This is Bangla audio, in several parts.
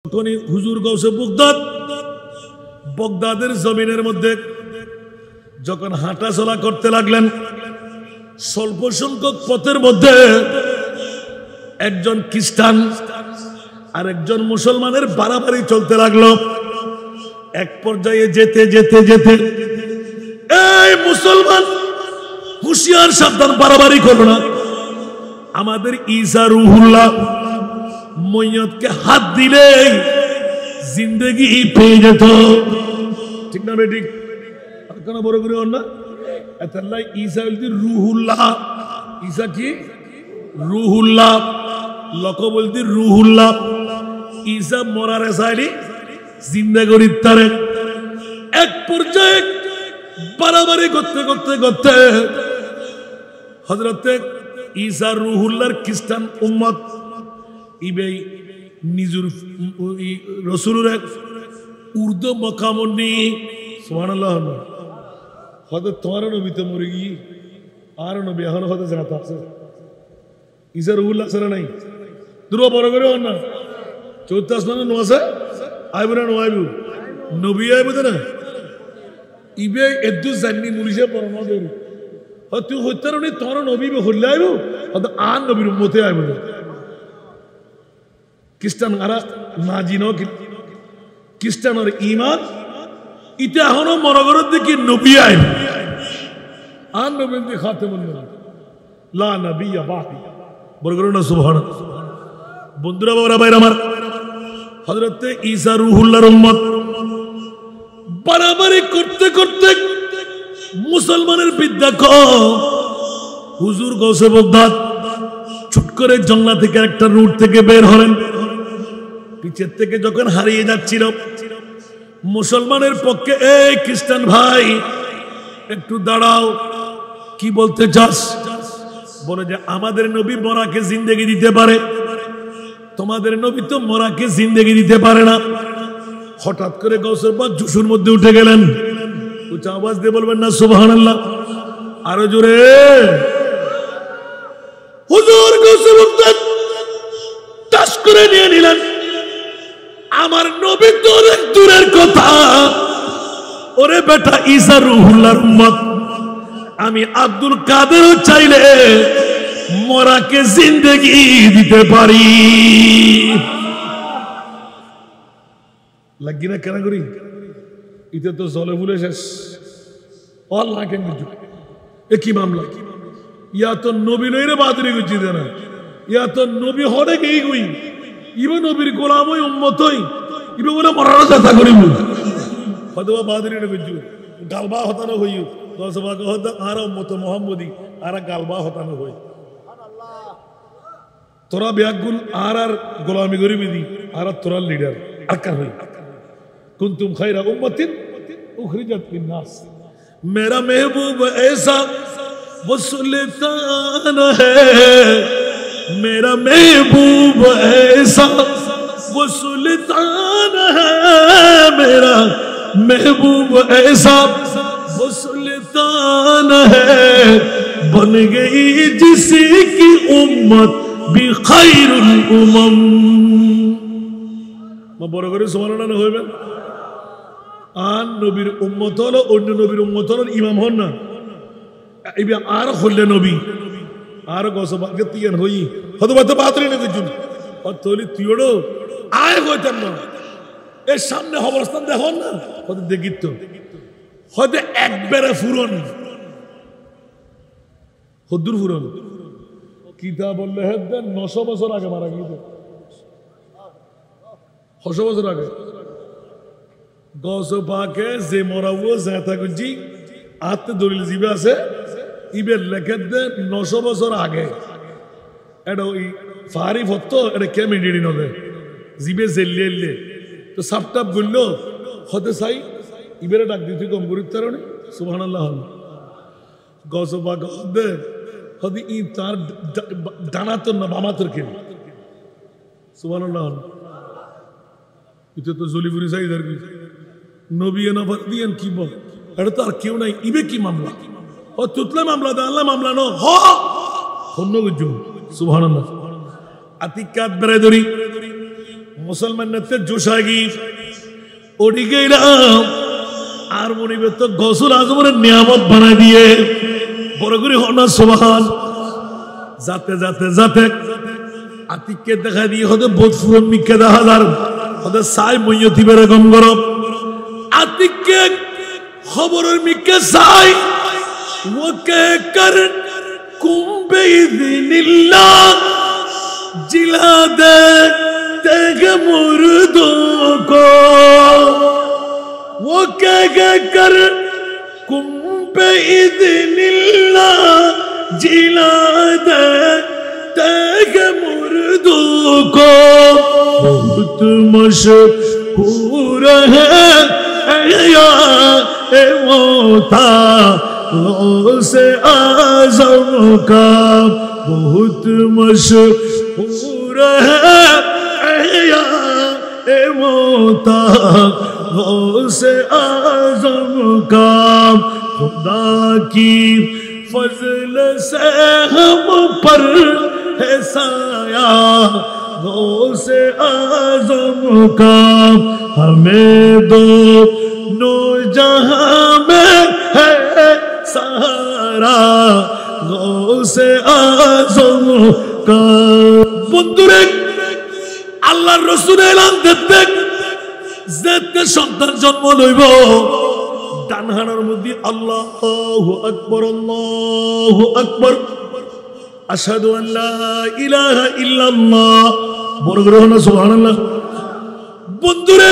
তখনই হুজুর গৌসে বগদাদ বগদাদের জমিনের মধ্যে যখন হাঁটা চলা করতে লাগলেন, স্বল্প সংখ্যক পথের মধ্যে একজন খ্রিস্টান আর একজন মুসলমানের বাড়াবাড়ি চলতে লাগলো। এক পর্যায়ে যেতে যেতে যেতে এই মুসলমান হুঁশিয়ার, সাবধান, বাড়াবাড়ি করো না। আমাদের ঈসা রুহুল্লাহ মইয়তকে হাত দিলেই জিন্দেগি পেয়ে যেত, ঠিক না বেঠিক? কেন বড় করে না এতাল্লাই ঈসা বলতে রুহুল্লাহ। ঈসা কি? রুহুল্লাহ। লক বলতে রুহুল্লাহ। ঈসা মরারে সাইডি জিন্দেগির তারে। এক পর্যায়ে বাড়াবাড়ি করতে করতে করতে হযরতে ঈসা রুহুল্লাহর খ্রিস্টান উম্মত ইবেই নিজুর রসুলের উর্দু মকামনি সুবহানাল্লাহ। হয়তো তোমার নবী তো মরে গিয়ে আর নবী এখন হয়তো জানাতে আছে। ঈসা রুহুল্লাহ ছাড়া নাই দূর বড় করে না চৌদ্দ আসমানে নো আছে আইব না নো আইব নবী আইব না ইবে এদু জানি মুরিজে পড়া না দেরি তুই হত্যার নি তোমার নবী হলে আইব হয়তো আর নবীর উম্মতে আইব না। খ্রিস্টান আরা না জিনো খ্রিস্টানের ইমান ইটা এখনো মরগরের দিকে নবী আইন আর নবীর দিকে খাতেমুন নবী লা নবিয়্যা বাদি বরগর না সুবহানাল্লাহ। বন্ধুরা বাবারা ভাইরা আমার, হযরতে ঈসা রুহুল্লাহর উম্মত বাড়াবাড়ি করতে করতে মুসলমানের বিদ্যা হুজুর গৌসে বগদাদ ছুট করে জঙ্গলা থেকে একটা রুট থেকে বের হলেন। পিছের থেকে যখন হারিয়ে যাচ্ছিল, মুসলমানের পক্ষে এই খ্রিস্টান ভাই একটু দাঁড়াও, কি বলতে চাস? বলে যে আমাদের নবী মরাকে জিন্দেগি দিতে পারে, তোমাদের নবী তো মরাকে জিন্দেগি দিতে পারে না। হঠাৎ করে গৌসের পাক জুসুর মধ্যে উঠে গেলেন। উঁচা আওয়াজ দিয়ে বলবেন না সুবহানাল্লাহ? আরো জোরে। হুজুর গৌসে বগদাদ টাস করে নিয়ে নিলেন, আমার নবী তো অনেক দূরের কথা, ওরে বেটা ঈসা রুহুল্লাহর উম্মত, আমি আব্দুল কাদেরও চাইলে মরাকে জিন্দেগি দিতে পারি। লাগি না কেন করি? ইতে তো জলে ভুলে শেষ। আল্লাহ কেন এ কি মামলা? ইয়া তো নবী নই রে বাদরি গুছি দে না, ইয়া তো নবী হরে গেই গুই ইবে নবীর গোলাম হই উম্মত হই ইবে বলে মরার কথা করিব হয়তো বাদরি রে গুছি গালবা হতানো হই দশবা কহত আর উম্মত মুহাম্মদি আর গালবা হতানো হই তোরা ব্যাগুল আর গোলামি করিবি দি আর তোরা লিডার আর কার হই কুনতুম খায়রা উম্মাতিন উখরিজাত লিন-নাস। मेरा महबूब ऐसा वो सुल्तान है, मेरा महबूब ऐसा वो सुल्तान है, मेरा महबूब ऐसा वो सुल्तान है, बन गई जिसकी उम्मत भी खैरुल उमम। मैं बड़ा करे सुभानाल्लाह ना होइबेन। আর নবীর উম্মত হলো অন্য নবীর উম্মত হলো ইমাম হন না ইবে আর হলে নবী আর গসবাকে তিয়ান হই হয়তো বাতে বাতরি না কিছু অতলি তুইড়ো আয় হইতেন না এর সামনে অবস্থান দেখুন না হয়তো দেখিত হয়তো একবারে ফুরন হদ্দুর ফুরন কিতা বললে হেদেন 900 বছর আগে মারা গিয়েছে 900 বছর আগে গৌস পাকে যে মরাবো জাতা গুজি আতে দলিল জিবে আছে ইবে লেখে দে 900 বছর আগে এটা ওই ফারি ফতো এটা কেমিডিডি নবে জিবে জেললে তো সাপটাপ বললো হতে চাই ইবেরে ডাক দিতে কম করিত কারণে সুবহানাল্লাহ। গৌস পাক হদে হদি ই তার ডানাতর না বামাতর কে সুবহানাল্লাহ। এটা তো জলিপুরি সাইদার কি নবী নবত দিয়েন কি বল এটা তো আর কেউ নাই ইবে কি মামলা ও তুতলা মামলা দা আল্লাহ মামলা নো হ হন্ন গুজু সুবহানাল্লাহ। আতিকাত বেরাদরি মুসলমান নেতে জোশাগি ওডি গেলাম আর মনিবে তো গসুল আজমের নিয়ামত বানাই দিয়ে বড় করে হনা সুবহান যাতে যাতে যাতে আতিককে দেখা দিয়ে হতে বোধপুর মিকে দেখা যার হতে সাই মইয়তি বেরকম গরব আতিককে খবরের মিকে সাই ওকে কর কুম্বে ইদিনিল্লাহ जिला दे तेग मुर्दों को वो क्या कर कुंपे इदनिल्ला जिला दे तेग मुर्दों को बहुत मशहूर है या ए मोता से आज़म का बहुत मशहूर है या ए मोता से आज़म का खुदा की फजल से हम पर है साया से आज़म का हमें दो नो जहां में है सहारा से आज़म का बंदुरे अल्लाह रसूल एलान देते जेते सन्तान जन्म लइब डानहानार मध्य अल्लाहु अकबर अशहादु अन ला इलाहा इल्लाल्लाह बड़ করে না সুবহানাল্লাহ বন্ধুরে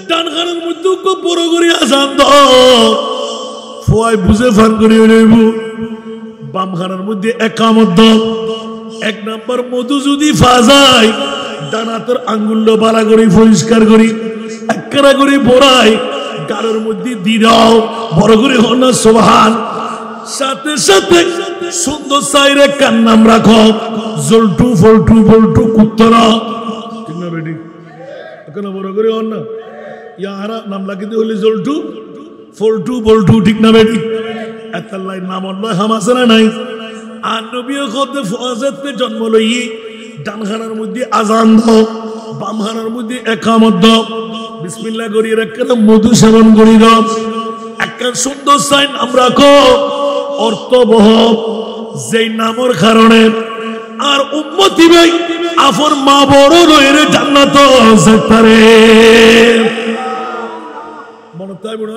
ডানহানার মধ্যে কো বড় করে আযান দাও ফুয়াই বুঝে ফান করে লইব বামখানার মধ্যে একামত দাও এক নাম্বার মধু যদি ফাজায় দানাতর আঙ্গুল বালা করে পরিষ্কার করি একরা করে বড়াই গাড়ের মধ্যে দি দাও বড় করে হন সুবহান সাথে সাথে সুন্দর সাইরে কান নাম রাখো জলটু ফলটু বলটু কুত্তরা ঠিক না বেটি এখন বড় করে হন না ইয়ারা নাম লাগিতে হলে জলটু ফলটু বলটু ঠিক না বেটি এতাল্লাই নাম আল্লাহ হামাসনা নাই আর নবীও খোদে ফজরতে জন্ম লই ডানখানার মধ্যে আজান দাও বামখানার মধ্যে একামত দাও বিসমিল্লাহ করি রাখতে মধু সেবন করি দাও একটা সুন্দর সাইন আমরা কো অর্থবহ যেই নামের কারণে আর উম্মতি ভাই আফর মা বড় রইরে জান্নাত যেতারে মনে তাই বড়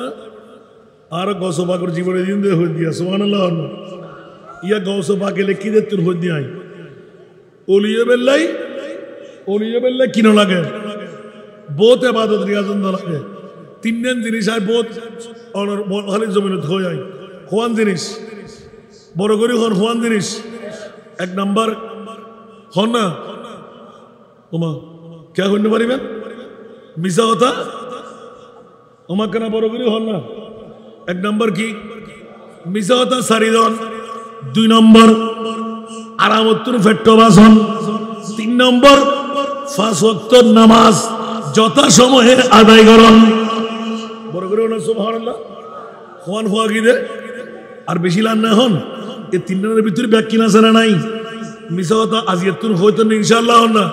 আর গৌসবাগর জীবনে দিন দে হই দিয়া সুবহানাল্লাহ ইয়া গৌসবাগে লিখি দে তোর হই দিয়াই ওলিয়ে বেল্লাই কিনো লাগে বহুত ইবাদত রিয়াজত না লাগে তিনজন জিনিস আই বহুত অনর খালি জমিনত হই আই কোন জিনিস বড় করে কোন জিনিস এক নাম্বার হন না ওমা কে হইতে পারিবেন মিছা কথা ওমা কেন বড় করে হন না এক নম্বর কি মিছা কথা সারিদন দুই নম্বর আরামত্তর ফেট্টবাসন তিন নম্বর পাঁচ ওয়াক্ত নামাজ যথা সময়ে আদায় করুন বড় করে হন সুবহানাল্লাহ হন হওয়া কি দে আর বেশি লান না হন এই তিনজনের ভিতরে ব্যাখ্যা আছে না নাই মিছা কথা আজিয়াতুন হইতো না ইনশাআল্লাহ হন না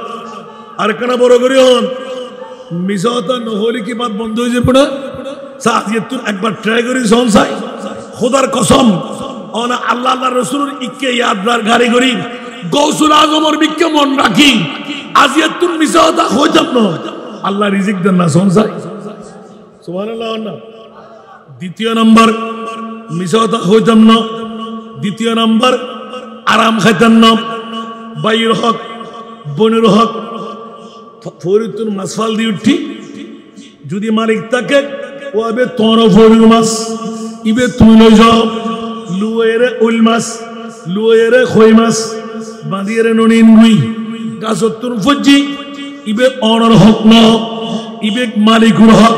আর কেন বড় করে হন মিছা কথা নহলে কি বাত বন্ধ হয়ে যাবে না সাজিয়াতুন একবার ট্রাই করি সংসাই খোদার কসম অনা আল্লাহ আল্লাহ রাসূলের ইকে ইয়াদদার গাড়ি করি গৌসুল আজমের বিকে মন রাখি আজিয়াতুন মিছা কথা হইতো না আল্লাহ রিজিক দেন না সংসাই সুবহানাল্লাহ না দ্বিতীয় নাম্বার মিছা কথা হইতো না দ্বিতীয় নাম্বার আরাম খাইতেন না বাইর হক বনের হক ফরিতুন মাসফাল দি উঠি যদি মালিক তাকে ও আবে তোর ফরির মাছ ইবে তুই লই যাও লুয়েরে উল মাছ লুয়েরে খই মাছ বাঁধিয়ে ননিন গুই গাছতুন ফজি ইবে অনর হক ন ইবে মালিকুর হক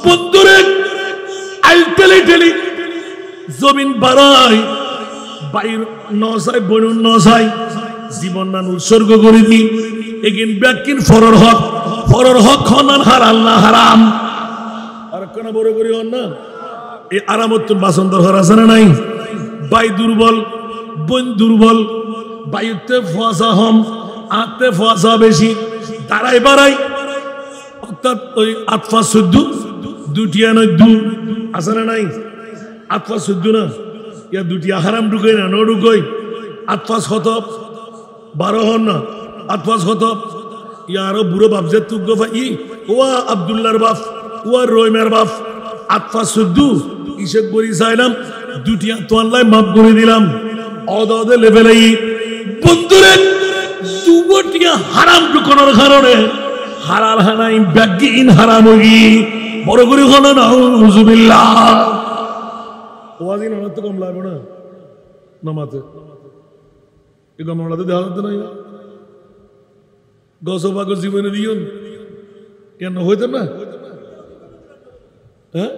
বন্ধুরে আলটেলি জমিন বাড়াই বাইর নসাই বনুন নসাই জীবন নান উৎসর্গ করে দি এগিন ব্যাকিন ফরর হক খনান হারাল না হারাম আর কোন বড় করি হন না এই আরামত্তুন বাসন দরকার আছে না নাই বাই দুর্বল বন দুর্বল বায়ুতে ফোয়াশা হম আতে ফোয়াশা বেশি তারাই বাড়াই অর্থাৎ ওই আতফা 14 দুটিয়া নয় দু আছে না নাই আতফা 14 না ইয়া দুটিয়া হারাম ঢুকই না ঢুকই আতফা শতব 12 হন না আতফা শতব ইয়া আরো বুড়ো বাপ যে তুক গফা ই ওয়া আব্দুল্লাহর বাপ ওয়া রহিমের বাপ আতফা 14 ইসেক বলি চাইলাম দুটিয়া তো আল্লাহ মাফ করে দিলাম অদে লেভেলেই বন্ধুরে দুবটিয়া হারাম ঢুকানোর কারণে হারাল হানাই ব্যাগিন হারাম হই বড় করে হলো না নাউজুবিল্লাহ ওয়াজিন অনেক তো কম লাগবে না নামাতে এই কমলাতে দেওয়া হতো না গসবাগ জীবনে দিও কেন হইতো না হ্যাঁ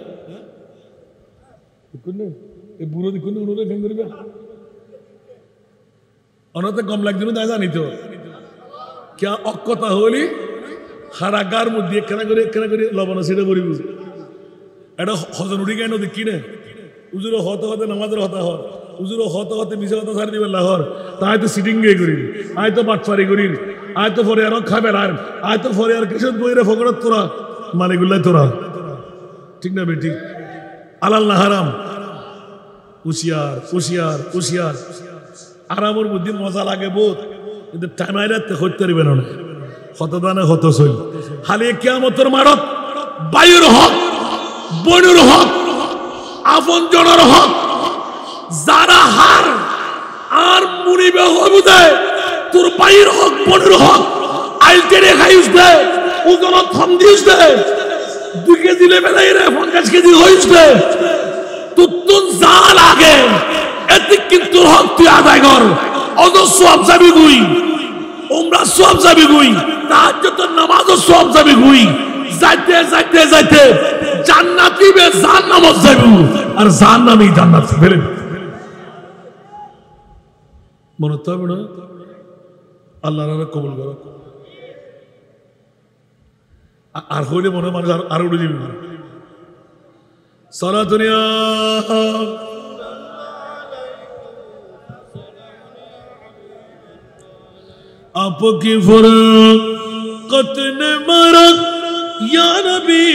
এই বুড়ো দেখুন অনুরোধ কেন করবে অনাতে কম লাগছে না তাই জানি তো কে অক্ষতা হলি হারাগার মধ্যে কেনা করে লবণ সেটা করিব এটা হজন উঠি কেন দেখি না উজুরো হতে হতে নামাজের হতা হর উজুরো হতে হতে মিশে হতা সারি দিবে লাহর তাই তো সিটিং গিয়ে করিল আয় তো বাটফারি করিল আয় তো ফরে আরো খাবে আর আয় তো ফরে আর কিশোর বইরে ফকরত তোরা মালিকুল্লাহ তোরা ঠিক না বেটি আলাল না হারাম হুশিয়ার হুশিয়ার হুশিয়ার আরামর বুদ্ধি মজা লাগে বোধ কিন্তু টাইম আইরাতে হইতে পারবে না হতদানে হত সই খালি কিয়ামতের মারত বায়ুর হক বনুর হক আপন জনের হক যারা হার আর মুনিবে হবুদে তোর বায়ুর হক বনুর হক আইলটেরে খাইস দে ওজন থম দিস দে 2 কেজি লেভেলে রে 50 কেজি হইস দে তুতুন যা লাগে এতে কিন্তু হক তুই আদায় কর অত সব যাবি গুই উমরা সব যাবি গুই তাহাজ্জুদ নামাজও সব যাবি গুই যাইতে যাইতে যাইতে জান্নাতি বে জান্নামত যাইবু আর জান্নামই জান্নাত ফেলে মনে তো হবে না আল্লাহর নামে কবুল করো আর হইলে মনে মানুষ আর উড়ে যাবে সারা দুনিয়া आपकी फुरकत ने मरा या नबी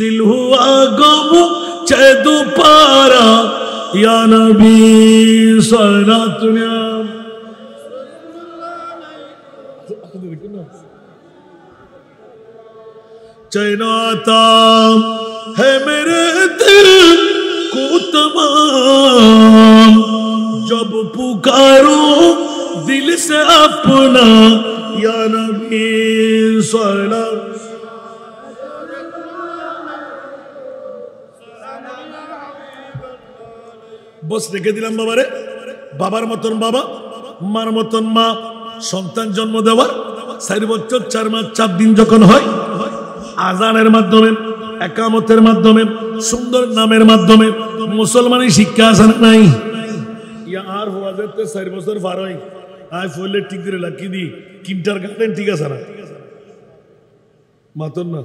दिल हुआ गम चैदु पारा या नबी सारा दुनिया चैनाता है मेरे दिल को तमाम जब पुकारो दिल से अपना या नबी सलाम बस রেখে দিলাম বাবারে বাবার মতন বাবা মার মতন মা সন্তান জন্ম দেওয়ার 4 বছর 4 মাস 4 দিন যখন হয় আযানের মাধ্যমে একামতের মাধ্যমে সুন্দর নামের মাধ্যমে মুসলমানের শিক্ষা আছে নাই আর হওয়া যেতে 4 বছর পার হয় আয় ফলে ঠিক করে লাকি দি কিন্টার গার্ডেন ঠিক আছে না মাতন না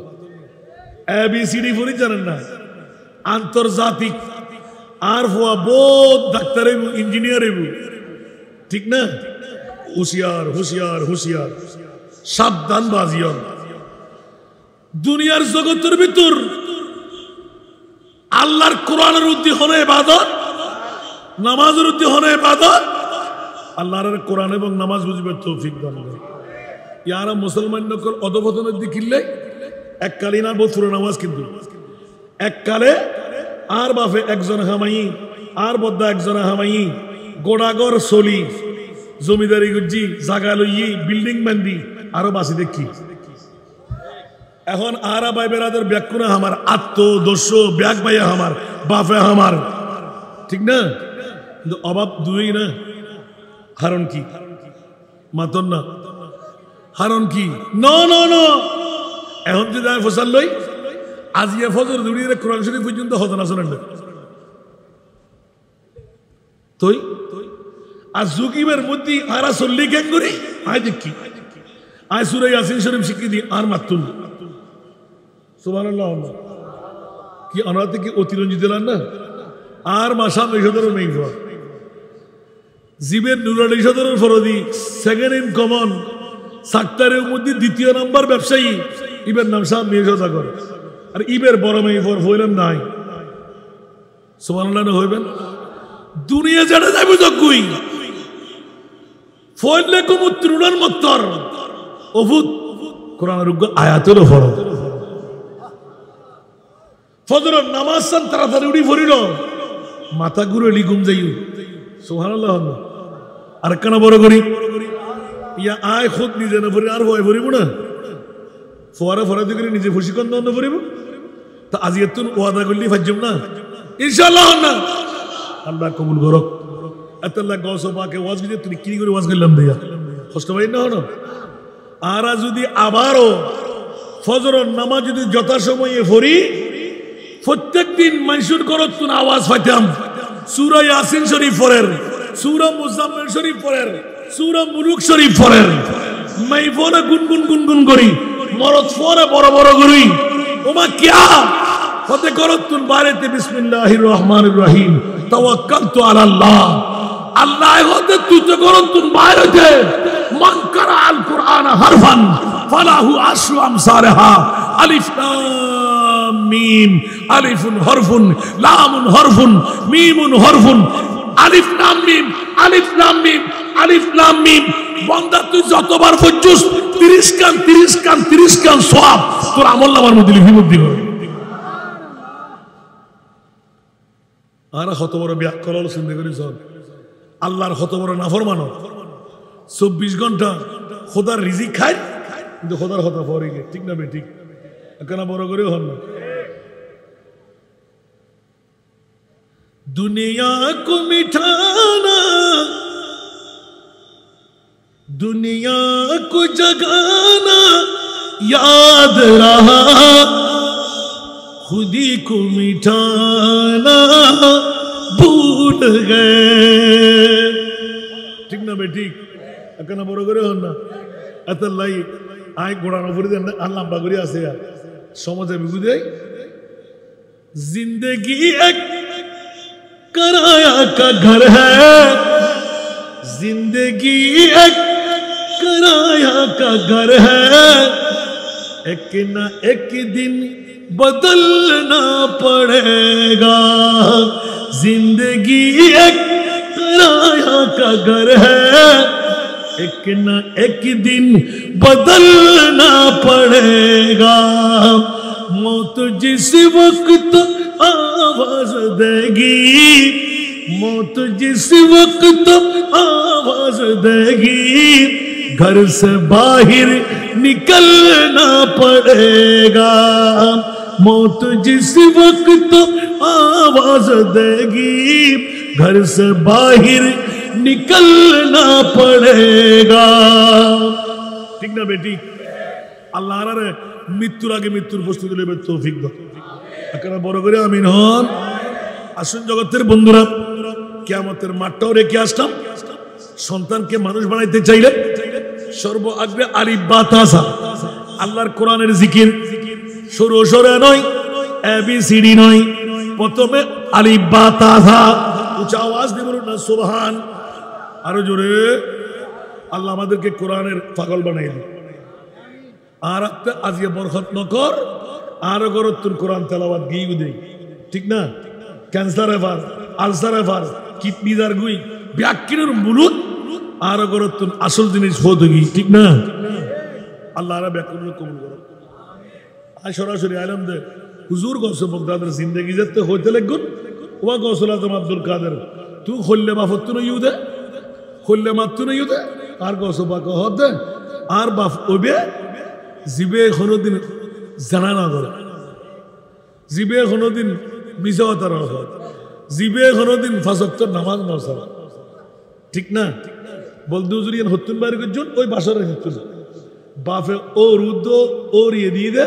এবিসিডি পড়ি জানেন না আন্তর্জাতিক আর হওয়া বহুত ডাক্তার ইঞ্জিনিয়ার ঠিক না হুশিয়ার হুশিয়ার হুশিয়ার সাবধান বাজিও দুনিয়ার জগতের ভিতর আল্লাহর কোরআনের উদ্দি হলো ইবাদত নামাজের উদ্দি হলো ইবাদত আল্লাহর কোরআন এবং নামাজ বুঝবে তৌফিক দান করে ইয়ারা মুসলমান নকল অধপতনের দিকে কিনলে এককালীন আর বছর নামাজ কিন্তু এককালে আর বাফে একজন হামাই আর বদ্দা একজন হামাই গোড়াগর সলি জমিদারি গুজি জাগা লইয়ে বিল্ডিং বান্ধি আরো বাসি দেখি এখন আরা ভাই বেরাদের ব্যাকুনা আমার আত্মদস্য ব্যাগ ভাইয়া আমার বাফে আমার ঠিক না কিন্তু অভাব দুই না হারণ কি মাতন না হারণ কি ন এখন যদি আমি ফসল লই আজিয়া ফজর দুড়িয়ে কোরআন শরীফ পর্যন্ত হতন আসেন তুই আর জুকিবের মধ্যে আরা চল্লি কেন করি আয় দেখি আয় সুরাই ইয়াসিন শরীফ শিখিয়ে দিই আর মাতুন সুবহানাল্লাহ কি অনাতে কি অতিরঞ্জিত দিলেন না আর মাসা মেঘদের নেই জীবের নুরানি সদরের ফরদি সেকেন্ড ইন কমন সাক্তারের মধ্যে দ্বিতীয় নাম্বার ব্যবসায়ী ইবের নাম সাহেব মেয়ে সদাগর আর ইবের বড় মেয়ে ফর হইলেন নাই সুবহানাল্লাহ হইবেন দুনিয়া জানা যাবে যকুই ফয়লে কুমু ত্রুনার মত্তর অভূত কোরআনের আয়াতেরও ফরজ ফজরের নামাজ সান তাড়াতাড়ি উঠি ফরিল মাথা ঘুরে লিগুম যাইও সুবহানাল্লাহ আর কেন বড় করি ইয়া আয় খুদ নিজে না ফরি আর ভয় ফরিব না ফোয়ারা ফরাদি করে নিজে প্রশিক্ষণ দণ্ড ফরিব তা আজ এত ওয়াদা করলি ফাজম না ইনশাআল্লাহ না আল্লাহ কবুল করক আল্লাহ গৌসবাকে ওয়াজ দিতে তুমি কি করে ওয়াজ করলাম দিয়া কষ্ট পাই না হলো আর যদি আবারও ফজরের নামাজ যদি যথাসময়ে পড়ি প্রত্যেকদিন মানুষের করত আওয়াজ পাইতাম সূরা ইয়াসিন শরীফ পড়ের সূরা মুজাম্মিল শরীফ পড়ের সূরা মুলুক শরীফ পড়ের মাই ফোনে গুনগুন করি মরদ ফোনে বড় বড় করি ওমা কিয়া হতে করত বারেতে বিসমিল্লাহির রহমানির রহিম তাওয়াক্কালতু আলাল্লাহ আল্লাহ হতে তুই তো করত বাইরেতে মান করা আল কুরআন হারফান ফালাহু আশরু আমসালহা আলিফ লাম মিম আলিফুন হরফুন লামুন হরফুন মিমুন হরফুন আলিফ লাম মিম আলিফ লাম মিম আলিফ লাম মিম বান্দা তুই যতবার পড়ছস 30 কান সওয়াব তোর আমলনামার মধ্যে লিপিবদ্ধ হবে আর কত বড় ব্যাকরণ শুনতে করিস আল্লাহর কত বড় নাফরমানো 24 ঘন্টা খোদার রিজিক খায় কিন্তু খোদার কথা পরে গিয়ে ঠিক না বে ঠিক কেন বড় করে হন না दुनिया को मिटाना दुनिया को जगाना याद रहा खुदी को मिटाना भूल गए ठीक ना बेटी अकना बड़ो करे हन ना अतल्लाई आय गोड़ानो फुरी देन अल्लाह बागरी आसे यार समाजे बिगुदे जिंदगी एक कराया का घर है जिंदगी एक कराया का घर है एक ना एक दिन बदलना पड़ेगा जिंदगी एक कराया का घर है एक ना एक दिन बदलना पड़ेगा मौत जिस वक्त आवाज देगी मौत जिस वक्त आवाज देगी घर से बाहर निकलना पड़ेगा मौत जिस वक्त आवाज देगी घर से बाहर निकलना पड़ेगा ठीक ना बेटी अल्लाह रे मृत्युर आगे मृत्युर प्रस्तुति लेबे तौफिक दाও আপনারা বড় করে আমিন হন আসুন জগতের বন্ধুরা কিয়ামতের মাঠটাও রেখে আসলাম সন্তানকে মানুষ বানাইতে চাইলে সর্ব আগে আলিফ বা তাসা আল্লাহর কোরআনের জিকির সরু সরে নয় এবিসিডি নয় প্রথমে আলিফ বা তাসা উচ্চ আওয়াজ দিয়ে বলুন না সুবহান আরো জোরে আল্লাহ আমাদেরকে কোরআনের পাগল বানাই দিন আর আজকে বরকত নকর আর গরতুল কোরআন তেলাওয়াত গিয়ে দেই ঠিক না cancer ever ulcer ever kidney দার গুই ব্যাককিনের মুলুক আর গরতুল আসল জিনিস হতো কি ঠিক না আল্লাহ রা ব্যাককিনের কবুল করো আয় সরাসরি আলম দে হুজুর গৌস বগদাদের জিন্দেগি যেতে হইতে লাগগুন ওয়া গৌসুল আজম আব্দুল কাদের তুই খল্লে বাফত না ইউদে খল্লে মাত্র না ইউদে আর গৌস বাক হদে আর বাফ ওবে জিবে কোনদিন জানা না করে জিবে কোনদিন মিছা কথা না হয় জিবে কোনদিন পাঁচ ওয়াক্ত নামাজ না পড়ে ঠিক না বলদু জুরিয়ান হতুন বাইরে জন ওই বাসরে হতুন বাফে ও রুদ্দ ও রিয়ে দিয়ে দে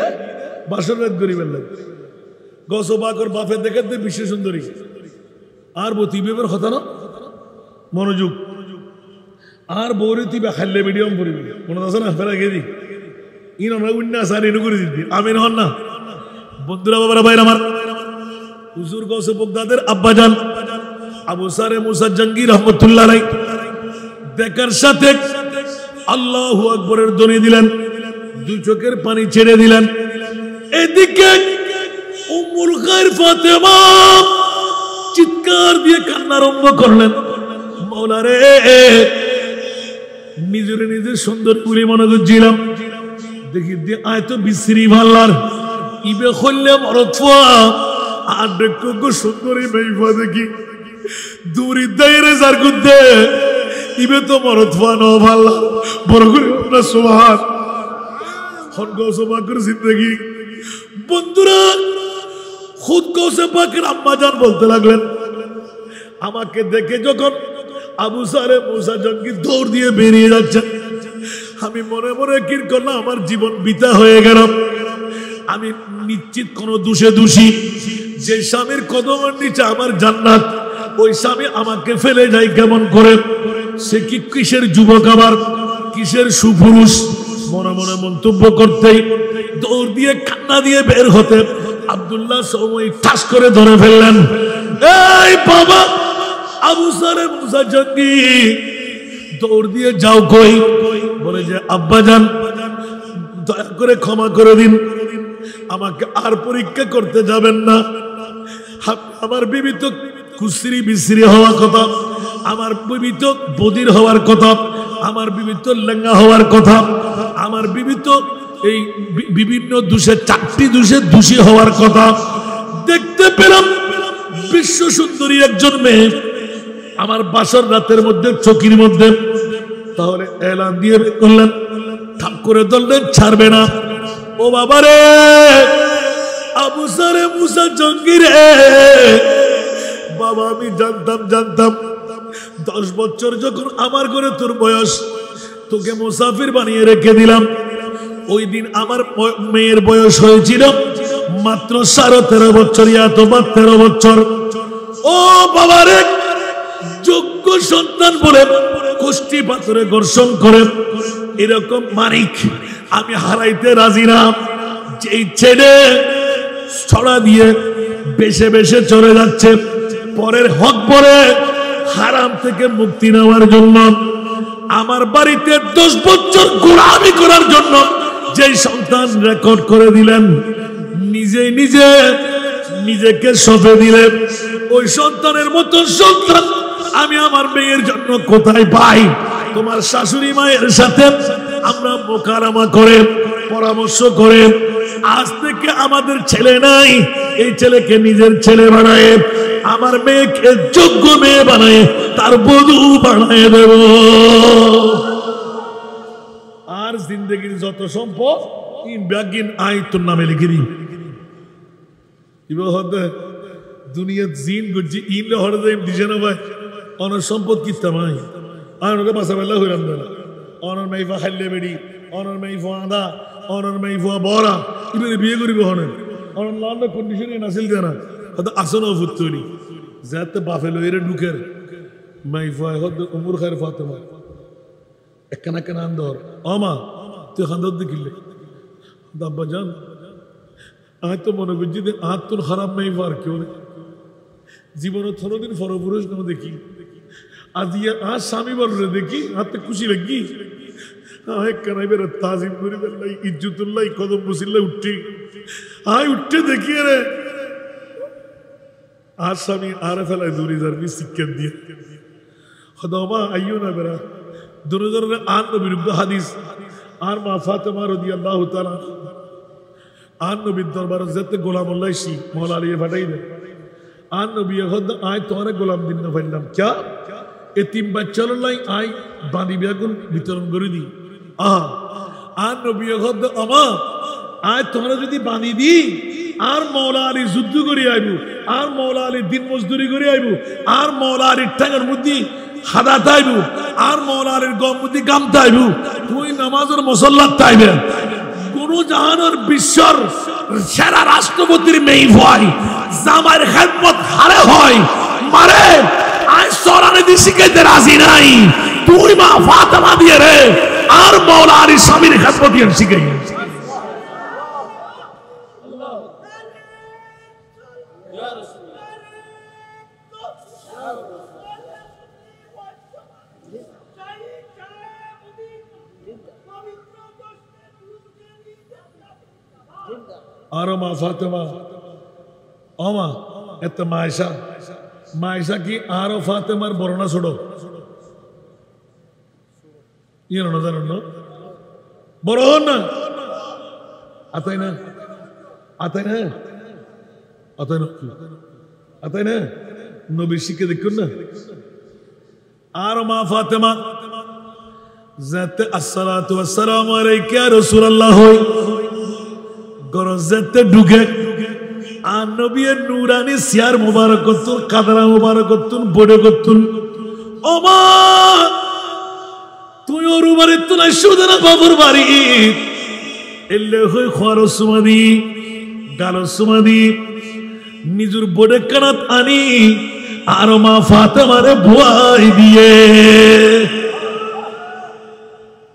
বাসর রাত গরিবের লাগে গসবাকর বাফে দেখে দে বিশ্ব সুন্দরী আর বতি বেবের কথা না মনোযোগ আর বৌরে তুই খাইলে মিডিয়াম পড়বি মনে আছে না ফেরা গেদি ইন আমরা উন্নাসার এনু করে দিতি আমিন হন না বন্ধুরা বাবারা ভাইরা আমার হুজুর গৌস বগদাদের আব্বাজান আবু সারে মুসা জঙ্গি রহমতুল্লাহ আলাইহি দেখার সাথে আল্লাহু আকবরের ধ্বনি দিলেন, দুই চোখের পানি ছেড়ে দিলেন। এদিকে উম্মুল খায়র ফাতেমা চিৎকার দিয়ে কান্না আরম্ভ করলেন, মাওলা রে, নিজের সুন্দর পুরি মনে করছিলাম, দেখি দিয়ে আয় তো বিশ্রী ভাল্লার ইবে খুললে মরতফা আর দেখো সুন্দরী মেইফা দেখি দূরি দাইরে যার গুদ্দে ইবে তো মরতফা ন ভাল্লা বড় করে আপনার সুবহান হন গৌসে পাকের জিন্দেগি। বন্ধুরা, খুদ গৌসে পাকের আম্মা জান বলতে লাগলেন, আমাকে দেখে যখন আবু সারে মুসা জঙ্গি দৌড় দিয়ে বেরিয়ে যাচ্ছে, আমি মনে মনে কি করলাম, আমার জীবন বিতা হয়ে গেল। আমি নিশ্চিত কোন দোষে দোষী, যে স্বামীর কদমের নিচে আমার জান্নাত, ওই স্বামী আমাকে ফেলে যায় কেমন করে? সে কি কিসের যুবক, আবার কিসের সুপুরুষ? মনে মনে মন্তব্য করতেই দৌড় দিয়ে কান্না দিয়ে বের হতে আব্দুল্লাহ সময় ঠাস করে ধরে ফেললেন। এই বাবা, আবু সারে মুসা জঙ্গি দৌড় দিয়ে যাও কই? বলে যে আব্বা জান, দয়া করে ক্ষমা করে দিন, আমাকে আর পরীক্ষা করতে যাবেন না। আমার বিবি তো কুসরি বিশ্রী হওয়ার কথা, আমার বিবি তো বদির হওয়ার কথা, আমার বিবি তো লেঙ্গা হওয়ার কথা, আমার বিবি তো এই বিভিন্ন দোষে, 4টি দোষে দোষী হওয়ার কথা। দেখতে পেলাম বিশ্ব সুন্দরী একজন মেয়ে আমার বাসর রাতের মধ্যে চকির মধ্যে। তাহলে এলান দিয়ে করলেন, ঠাপ করে ধরলেন, ছাড়বে না। ও বাবা রে, আবু সারে মুসা জঙ্গি রে, বাবা আমি জানতাম 10 বছর যখন আমার ঘরে তোর বয়স, তোকে মুসাফির বানিয়ে রেখে দিলাম। ওই দিন আমার মেয়ের বয়স হয়েছিল মাত্র 13.5 বছর, অথবা 13 বছর। ও বাবা রে, যোগ্য সন্তান বলে কুষ্টি পাথরে ঘর্ষণ করে এরকম মানিক আমি হারাইতে রাজি না। যেই ছেলে ছড়া দিয়ে বেশে বেশে চলে যাচ্ছে পরের হক পরে হারাম থেকে মুক্তি নেওয়ার জন্য, আমার বাড়িতে 10 বছর গোলামি করার জন্য যেই সন্তান রেকর্ড করে দিলেন, নিজেকে সঁপে দিলেন, ওই সন্তানের মতো সন্তান আমি আমার মেয়ের জন্য কোথায় পাই? তোমার শাশুড়ি মায়ের সাথে আমরা মোকারামা করে পরামর্শ করে আজ থেকে আমাদের ছেলে নাই, এই ছেলেকে নিজের ছেলে বানায়, আমার মেয়েকে যোগ্য মেয়ে বানায়, তার বধূ বানায় দেব। আর জিন্দগির যত সম্পদ ব্যাগিন আয়তন নামে লিখে দিই। দুনিয়া জিন গুজি ইনলে হরে যাই দিছে না ভাই, অনার সম্পদ কিতাম আই আর ওকে বাসা বেলা হইলাম না। অনার মাইফা খাইলে বেড়ি, অনার মাইফা আদা, অনার মাইফা বড়া, এবারে বিয়ে করিব হনে অনার লাল কন্ডিশনে নাছিল দেনা হয়তো আসন ফুত্তরি যাতে বাফেলো এর ঢুকের মাইফা হয়তো উমর খায়ের ফাতেমা একখানা কেনা আন্দর আমা তুই খান্দর দেখিলে দাব্বা জান আজ তো মনে করছি যে আজ তোর খারাপ মাইফা আর কেউ নেই জীবনের 13 দিন পরপুরুষ কোনো দেখি আজ আজ স্বামী বলরে দেখি হাতে খুশি লাগি কেনাই বের তাজিম করি বেলাই ইজ্জতুল্লাহ কদম বসিল্লা উঠি আয় উঠতে দেখি রে আর স্বামী আরে ফেলায় দূরে যারবি শিক্ষা দিয়ে হদমা আইও না বেরা দুজনের আর বিরুদ্ধ হাদিস আর মা ফাতেমা রাদিয়াল্লাহু তাআলা আর নবীর দরবার যেতে গোলাম উল্লাইছি মওলা আলী ফাটাই দে আর নবী হদ আয় তোরে গোলাম দিন না ফাইলাম ক্যা এতিম বাচ্চা লাই আয় বাঁধি বেগুন বিতরণ করে দি আর নবী হদ আমা আয় তোমরা যদি বাঁধি দি আর মওলা আলী যুদ্ধ করে আইব আর মওলা আলী দিন মজদুরি করে আইব আর মওলা আলীর টাকার মধ্যে হাদা তাইব আর মওলা আলীর গম মধ্যে গাম তাইব তুই নামাজের মুসল্লাত তাইবে কোন জাহানের বিশ্বর সেরা রাষ্ট্রপতির মেয়ে হয় জামাইয়ের খেদমত হারে হয় মারে আয় সরানে দি শিখাইতে রাজি নাই তুই মা ফাতেমা দিয়ে রে আর মওলা আলীর স্বামীর খেদমত দিয়ে শিখাই আরো মা ফাতেমা অমা এত মায়েশা মায়েশা কি আরো ফাতেমার বর্ণনা ছোট ইয়ে না জানেন না বড় হন না আতাই না আতাই না আতাই না আতাই না নবীর শিখে দেখুন না আর মা ফাতেমা যাতে আসসালাতু ওয়াসসালামু আলাইকা ইয়া রাসূলুল্লাহ হই গরজতে ঢুকে আর নবীর নূরানি সিয়ার মুবারাকাতুল কাদরা মুবারাকাতুল বড় করতুন ও মা তুই ওর বাড়ি তো না সুদনা বাবুর বাড়ি এলে হই খরচ সুমাদি গালো সুমাদি নিজের বড় কানাত আনি আর মা ফাতেমারে ভুয়াই দিয়ে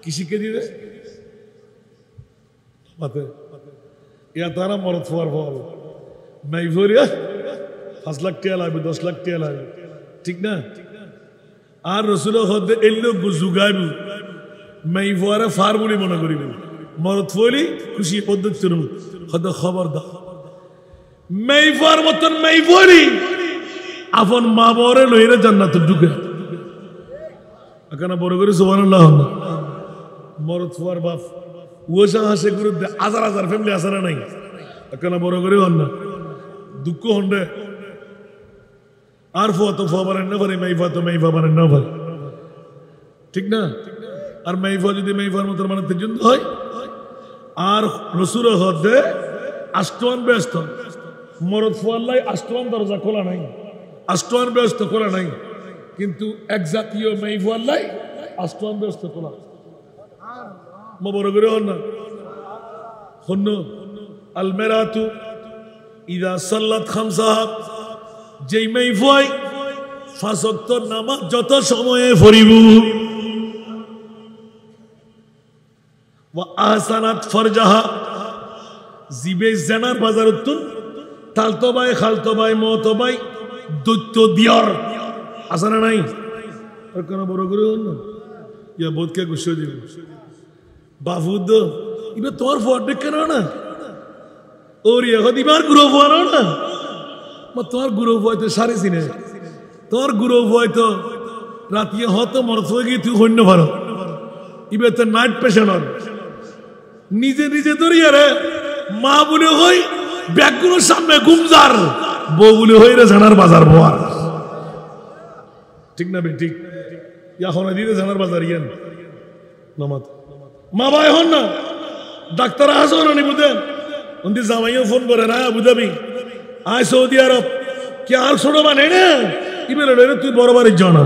কি শিখে দিবে মাতে ইয়া তারা মরত ফোয়ার ফল নাই ভরিয়া 5 লাখ টাকা লাগবে 10 লাখ টাকা লাগবে ঠিক না আর রসুল হদে এলো জুগাইব মাই ফোয়ারে ফার বলি মনে করিব মরত ফলি খুশি পদ্ধতি চলব হদে খবর দাও মাই ফোয়ার মতন মাই ফলি আপন মা বরে লইরে জান্নাত ঢুকে এখানে বড় করে সুবহানাল্লাহ মরত ফোয়ার বাপ ওসা হাসে গুরু হাজার হাজার ফ্যামিলি আসারা নাই এখানে বড় করে হন না দুঃখ হন্ডে আর ফো তো ফো বারেন না পারে মাইফা তো মাইফা বারেন না পারে ঠিক না আর মাইফা যদি মাইফার মতো বানাতে জন্য হয় আর রসুল হদে আষ্টমান ব্যস্ত মরদ ফোয়াল্লাই আষ্টমান দরজা খোলা নাই আষ্টমান ব্যস্ত খোলা নাই কিন্তু এক জাতীয় মাইফাল্লাই আষ্টমান ব্যস্ত খোলা মা বড় করে হন না হন্য আল মেরাতু ইদা সাল্লাত খামসাহা যেই মাইফাই 5 ওয়াক্ত নামাজ যত সময়ে পড়িব ওয়া আহসানাত ফরজাহা জিবে জানার বাজার উত্তর তালতো ভাই খালতো ভাই মতো ভাই দৈত্য দিয়ার আসানা নাই আর কোন বড় করে না ইয়া বোধকে গুছো দিব বাবুদ ইবে তোর ফটো কেন না ওর ইয়া দিবার গ্রুপ আনো না মা তোর গ্রুপ হয়তো সারি সিনে তোর গ্রুপ হয়তো রাতিয়ে হতো মরত হয়ে গিয়ে তুই হন্য ভালো ইবে তো নাইট পেশেন্ট নিজে নিজে ধরিয়া রে মা বলে হই ব্যাগগুলোর সামনে গুমজার বউ বলে হই রে জানার বাজার বোয়ার ঠিক না ঠিক এখন দিতে জানার বাজার ইয়েন নামাত মা ভাই হন না ডাক্তার আসো না বুঝেন উনি জামাইও ফোন করে না বুঝাবি আয় সৌদি আরব কি আর ছোট মানে না ইবের তুই বড় বাড়ির যাও না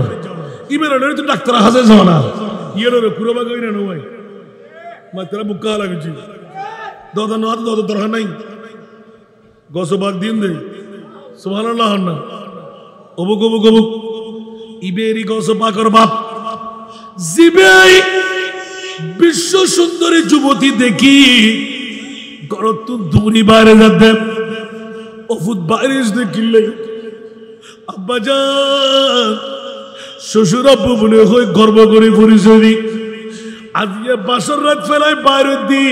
ইবের তুই ডাক্তার হাসে যাও না ইয়ের কুরবা কই না নয় মাত্র মুক্কা লাগছি দাদা না দাদা দরকার নাই গসবাগ দিন দে সুবহানাল্লাহ হন না অবুক অবুক অবুক ইবেরি গসবাকর বাপ জিবেই বিশ্ব সুন্দরী যুবতী দেখি গরত দূরি বাইরে যাতে অফুত বাইরে দেখিলে আব্বা যান শ্বশুর আব্বু বলে হয়ে গর্ব করে পরিচয় আজকে বাসর রাত ফেলায় বাইরে দি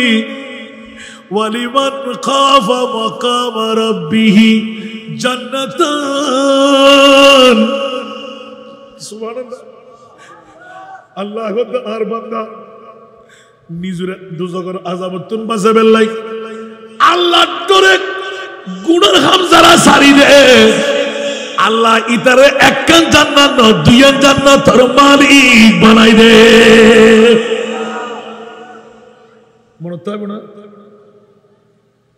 ওয়ালিমান খাফা মাকাম রাব্বিহি জান্নাতান সুবহানাল্লাহ আল্লাহ আর বান্দা নিজের দুজকের আযাবতুন বাঁচাবেন লাই আল্লাহর ডরে গুনার হাম যারা সারি দে আল্লাহ ইতারে একখান জান্নাত না দুইয়ান জান্নাত তোর মালিক বানাই দে মনে থাকবে না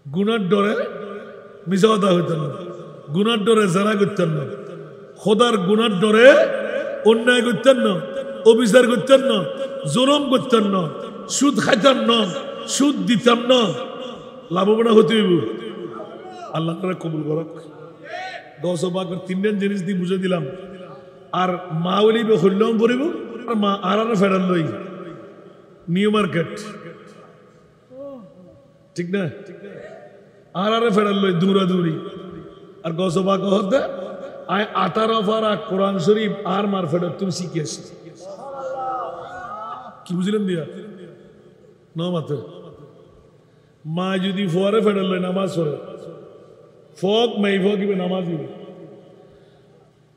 গুনার ডরে মিছা কথা হইতেন না গুনার ডরে জানা করতেন না খোদার গুনার ডরে অন্যায় করতেন না অবিচার করতেন না জুলুম করতেন না সুদ খাইতাম না সুদ দিতাম না লাভবান হতে হইব আল্লাহ তাআলা কবুল করুক 10 ভাগের 3 জিনিস দিয়ে বুঝে দিলাম আর মা বলিব হইলাম পড়িব আর মা আর ফেরাল লই নিউ মার্কেট ঠিক না আর ফেরাল লই দূরা দূরি আর 10 ভাগ হতে আয় 18 পারা কোরআন শরীফ আর মার ফেরত তুমি শিখিয়েছ কি বুঝলেন দিয়া না মাত্র মা যদি ফোয়ারে ফেডাল লয় নামাজ পড়ে ফক মাই ফকিবে নামাজ দিবে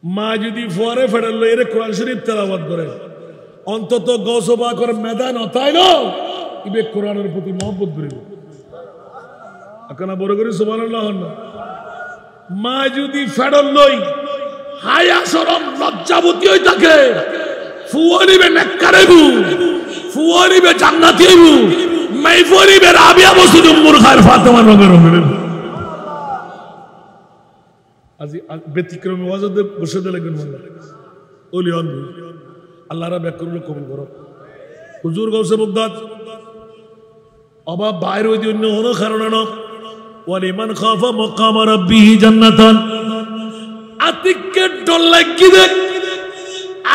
মা যদি ফোয়ারে ফেডাল লয় এর কোরআন শরীফ তেলাওয়াত করে অন্তত গৌসবা করে মেদান অতাইল ইবে কোরআনের প্রতি মহব্বত করিব আকানা বড় করে সুবহানাল্লাহ না মা যদি ফেডাল লয় হায়া শরম লজ্জাবতী হই থাকে ফুয়ারিবে নেককারেবু ফুয়ারিবে জান্নাতিবু মাইফরিবে রাবিয়া বসুদ উম্মুর খায়র ফাতেমা রঙের রঙের আজি ব্যতিক্রমী ওয়াজে বসে লাগবেন মানে ওলি হন আল্লাহর ব্যাকরণ কবুল করো হুজুর গাউসে বাগদাদ অবাব বাইরে ওই অন্য কোনো কারণে না ওয়ালিমান খাফা মাকাম রাব্বিহি জান্নাতান আতিককে ডর লাগি দেখ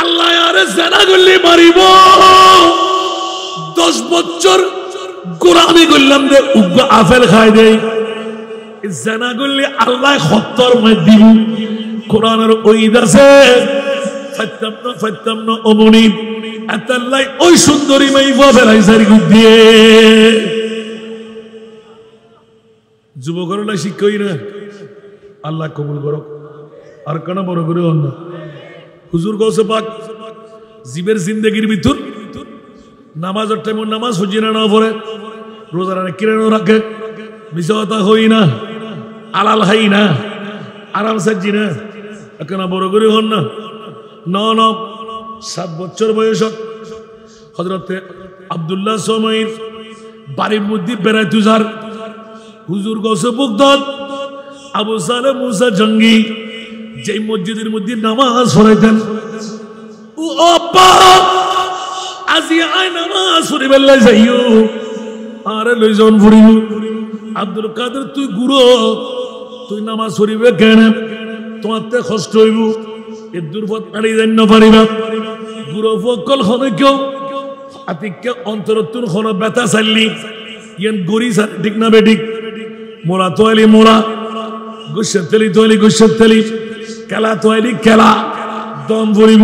আল্লাহ আরে জানা করলে মারিব 10 বছর গোলামি করলাম দে উগ্র আপেল খাই দেই জানা করলে আল্লাহ খত্তর মাই দিব কোরআনের ওইদ আছে ফাত্তামনা অমনি আতাল্লাই ওই সুন্দরী মাইবা ফেলাই সারি দিয়ে যুবকরা শিক্ষই না আল্লাহ কবুল করো আর কেন বড় করে হন না হুজুর গৌসে পাক জীবের জিন্দগির ভিতর নামাজের টাইম নামাজ হুজিনা না পড়ে রোজা কিরানো রাখে মিশাওয়াতা হই না আলাল হাই না আরাম সাজি না কেন বড় করে হন না ন 7 বছর বয়স হযরতে আব্দুল্লাহ সুমাইর বাড়ির মধ্যে বেড়াইতে যার হুজুর গৌসে বাগদাদ আবু সালেহ মুসা জঙ্গি যেই মসজিদের মধ্যে নামাজ পড়াইতেন ও আব্বা আজি আয় নামাজ পড়িবেলা যাইও আরে লইজন পড়িব আব্দুল কাদের তুই গুরু তুই নামাজ পড়িবে কেন তোমাতে কষ্ট হইব এ দুর্পথ আড়ি যাই না পারিবা গুরু ফকল হনে কেউ আতিককে অন্তরতুন হন ব্যথা চাললি ইয়ান গরি ঠিক না বেঠিক মোরা তোয়ালি মোরা গুসের তেলি তোয়ালি গুসের তেলি খেলা তোয়ালি খেলা দম ভরিব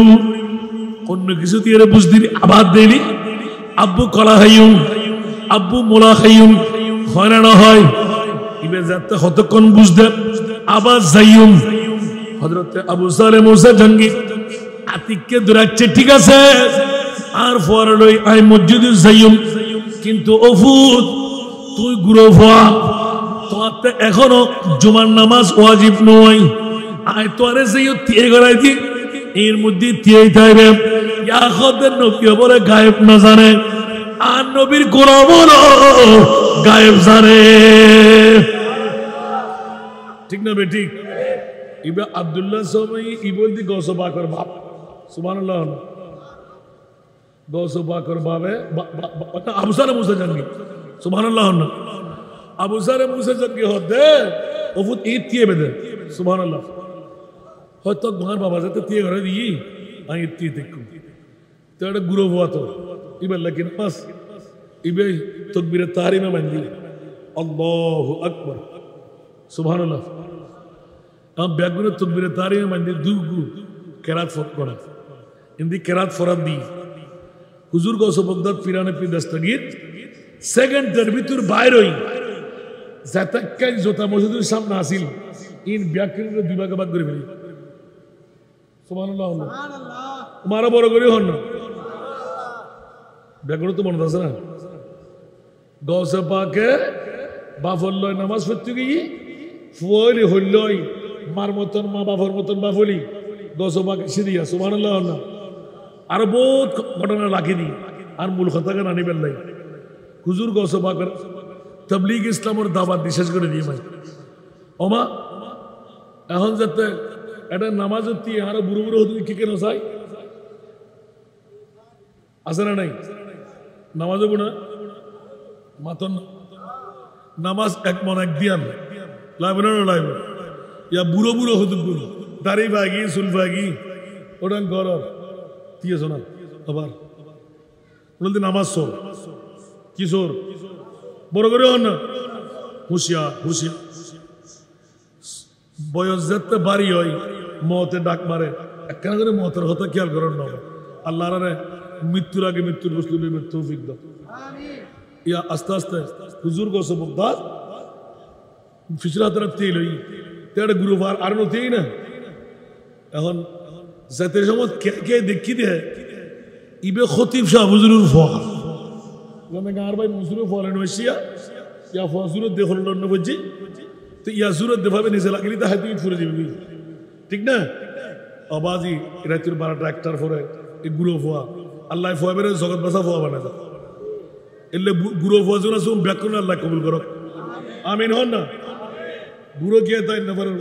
অন্য কিছু দিয়ে বুঝদি আবাদ দেলি আব্বু কলা খাইম আব্বু মোলা খাইম হয় না হয় ইবে যাতে কতক্ষণ বুঝতে আবার যাইম হযরতে আবু সালেহ মুসা জঙ্গি আতিককে দৌড়াচ্ছে ঠিক আছে আর পরে লই আই মসজিদে যাইম কিন্তু ওফুত তুই গুরু হওয়া তোমাতে এখনো জুমার নামাজ ওয়াজিব নয় আয় তোরে যাইও তিয়ে গড়াই দি এর মধ্যে তিয়েই থাকবে ইয়া খদের নবী বলে গায়েব না জানে আর নবীর গোলাম গায়েব জানে ঠিক না বেঠিক ইবা আব্দুল্লাহ সুমাই ইবলদি গৌস বাকর বাপ সুবহানাল্লাহ গৌস বাকর বাবে আবু সালেহ মুসা জঙ্গি সুবহানাল্লাহ আবু সালেহ মুসা জঙ্গি হতে ওফুত ঈদ তিয়ে বেদে সুবহানাল্লাহ হয়তো তোমার বাবা যাতে তিয়ে ঘরে দিই আমি তিয়ে দেখুন তো একটা গুরু হওয়া তো ইবার লাগে নামাজ ইবে তকবীরে তাহরিমে বান্ধি আল্লাহু আকবার সুবহানাল্লাহ আম ব্যাগুনে তকবীরে তাহরিমে বান্ধি দুগু কেরাত ফত করা ইন্দি কেরাত ফরাত দি হুজুর গৌস বাগদাদ পিরানে পি দস্তগীর সেকেন্ডের ভিতর বাইরই যাতাক্কাই জোতা মসজিদের সামনে আসিল ইন ব্যাকরণের দুই ভাগে ভাগ করে ফেলি সুবহানাল্লাহ সুবহানাল্লাহ মারা বড় করে হন না ব্যাকরণ তো মনে আছে না গৌসে পাকে বাফল্লয় নামাজ পড়তে গিয়ে ফুয়ালি হইলই মার মতন মা বাবার মতন বাফলি গৌসে পাকে সিরিয়া সুবহানাল্লাহ না আর বহুত ঘটনা রাখিনি আর মূল কথাকে আনিবেন নাই হুজুর গৌসে পাকের তবলিগ ইসলামের দাওয়াত বিশেষ করে দিয়ে ভাই ওমা এখন যাতে এটা নামাজ আরো বুড়ো বুড়ো হতে কি কেন চাই আছে না নাই নামাজও গুণা মাতন নামাজ এক মন এক দিয়ান লাইব না লাইব ইয়া বুড়ো বুড়ো হতে বুড়ো দাড়ি ভাগি চুল ভাগি ওটা গরম দিয়ে শোনা আবার বলতে নামাজ চোর কিশোর বড় করে হন না হুঁশিয়ার হুঁশিয়ার বয়স যেতে বাড়ি হয় মতে ডাক মারে একখানা করে মতের হতে খেয়াল করেন না আল্লাহ রে মৃত্যুর আগে মৃত্যুর বস্তু তৌফিক দাও ইয়া আস্তে আস্তে হুজুর গোসে বগদাদ ফিসরা তারা তেল হই তেড়ে গ্রুপ আর নতেই না এখন যাতে সময় কে দেখি দে ইবে খতিব শাহ হুজুরের ফল মানে গার ভাই মুসুরের ফল নইছিয়া ইয়া ফজুরের দেখল ন বুঝি তো ইয়া জুরের দেভাবে নিজে লাগলি তা হাতে ফুরে দিবি ঠিক না আবাজি রাতের 12টা 1টার পরে এই গুরু ফোয়া আল্লাহ ফোয়া বেরে জগৎ বাসা ফোয়া বানা যায় এলে গুরু ফোয়া জন্য শুন ব্যাকরণ আল্লাহ কবুল করো আমিন হন না গুরু গিয়ে তাই না পারে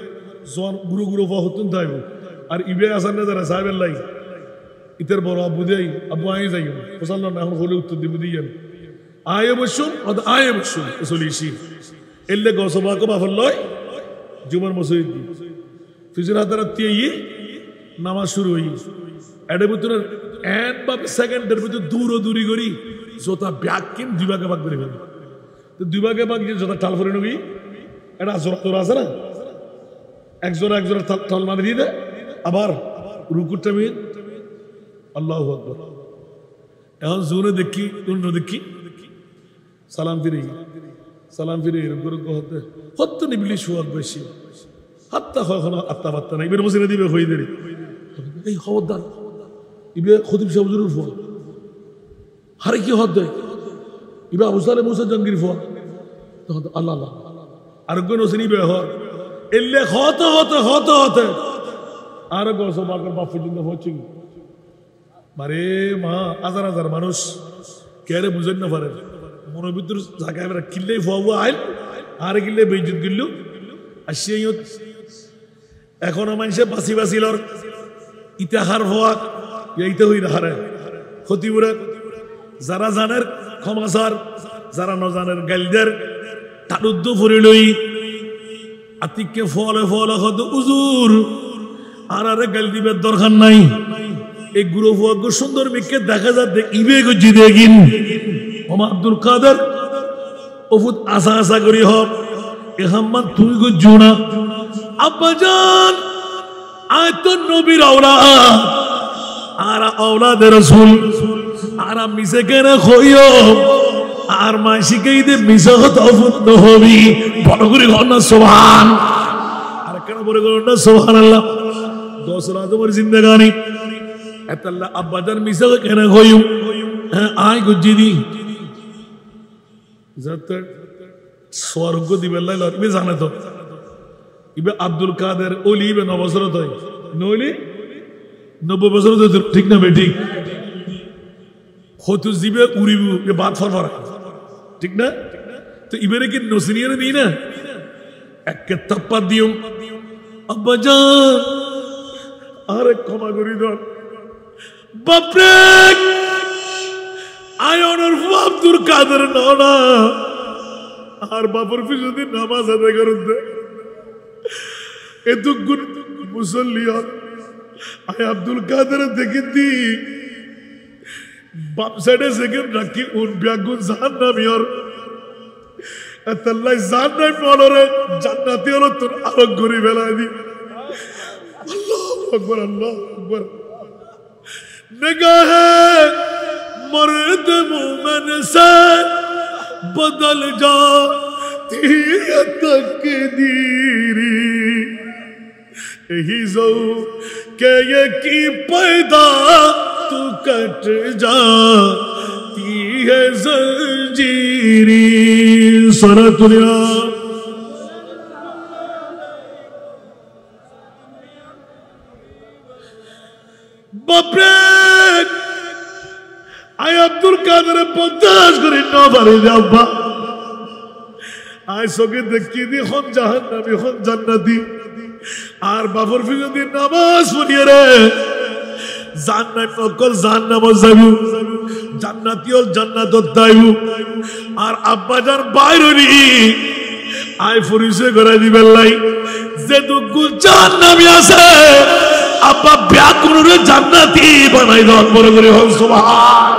গুরু ফোয়া হতুন তাইব আর ইবে আসান না যারা সাহেবের লাই ইতের বড় আব্বু দেই আব্বু আই যাই ফসল না এখন হলে উত্তর দিব দিয়েন আয় বসুন আয় বসুন চলিছি এলে গসবা কো বাফল লয় জুমার মসজিদ ফিজর হাতারা তিয়াই নামাজ শুরু হই এটার ভিতরে এক বা সেকেন্ডের ভিতরে দূরি করি জোতা ব্যাগ কিন দুই ভাগে ভাগ করে ফেলি তো দুই ভাগে ভাগ যে জোতা টাল করে নবি এটা জোরা আছে না এক জোড়া টাল মারি দিয়ে দেয় আবার রুকুরটা মিন আল্লাহু আকবার এখন জোরে দেখি অন্য দেখি সালাম ফিরে এরকম হতে হত্য নিবিলি শোয়াক বেশি হাত্তা হয় আত্মা বাত্তা নাই এবার বসে দিবে হয়ে দেরি এই খবরদার ইবে খতিব সাহেব হুজুরের ফোন হারে কি হদ দেয় ইবে আবু সালেহ মুসা জঙ্গির ফোন তখন আল্লাহ আল্লাহ আর কোন হোসেন ইবে হর এলে হতে আর গস বাকর বাপ পর্যন্ত হচ্ছে মারে মা হাজার মানুষ কে বুঝেন না পারে মনের ভিতর জায়গায় কিনলেই ফুয়া আইল আর কিনলে বেইজুত গিল আর সেই এখনো মানুষে বাসি লর ইতিহার হওয়া এইতে হই হারে ক্ষতিপুরে যারা জানের ক্ষমাসার যারা নজানের গাইলদের তারুদ্ধ ফুরি লই আতিককে ফলে হত উজুর আর গাইল দিবের দরকার নাই এই গুরু ফুয়াগ সুন্দর মেঘকে দেখা যাচ্ছে ইবে গজি দেখিন ওমা আব্দুল কাদের ওফুত আশা করি হব এহাম্মদ তুমি গজু না আব্বাজান আয় তো নবীর আওলাদ আর আওলাদের রাসূল আর মিছে কেন কইও আর মাসিকেই দে মিছে কথা অফুত হবি বড় করে গন্না সুবহান আর কেন বড় গন্না সুবহানাল্লাহ দোসরা তোমার জিন্দেগানি এতাল্লাহ আব্বাজান মিছে কেন কইও আয় গজি দি যাতে স্বর্গ দিবে লাইলা ইবে জানে তো ইবে আব্দুল কাদের ওলি ইবে 9 বছর হয় নইলি 90 বছর তো ঠিক না বেঠিক হতো জিবে উড়িবু এ বাদ ফরফরা ঠিক না তো ইবেরে কি নসিনিয়ারে দিই না একে তাপ্পা দিও আব্বাজান আরে ক্ষমা করি দাও বাপরে আয়নের আব্দুল কাদের না আর বাপর পিছনে নামাজ আদায় করুন এতগুণ মুসল্লি আয় আব্দুল কাদের দেখি বাপ সাইডে সেকেন্ড রাখি উন ব্যাগুন জাহান্নামী আর এতাল্লাই জাহান্নামী মনরে জান্নাতি হলো তোর আলোক ঘুরি ফেলায় দি আল্লাহু আকবার निगाहे मर्द मोमन से बदल जाती है तकदीरी यही जो के ये की पैदा तू कट जाती है जंजीरी सरा दुनिया बापरे आय अब्दुल कादर बर्दाश्त करी ना पारे अब्बा आय सगे देखी दी हम जहन्नमी हम जन्नती আর বাপর ফিজে নামাজ পড়িয়ে রে জান্নাত নকল জান্নাত যাইবু জান্নাতীয় জান্নাত দাইবু আর আব্বা যার বাইরে আই ফরিসে করে দিবেন লাই যে দুগু জান্নামি আছে আব্বা ব্যাকুরে জান্নাতি বানাই দাও বড় করে হল সুবহান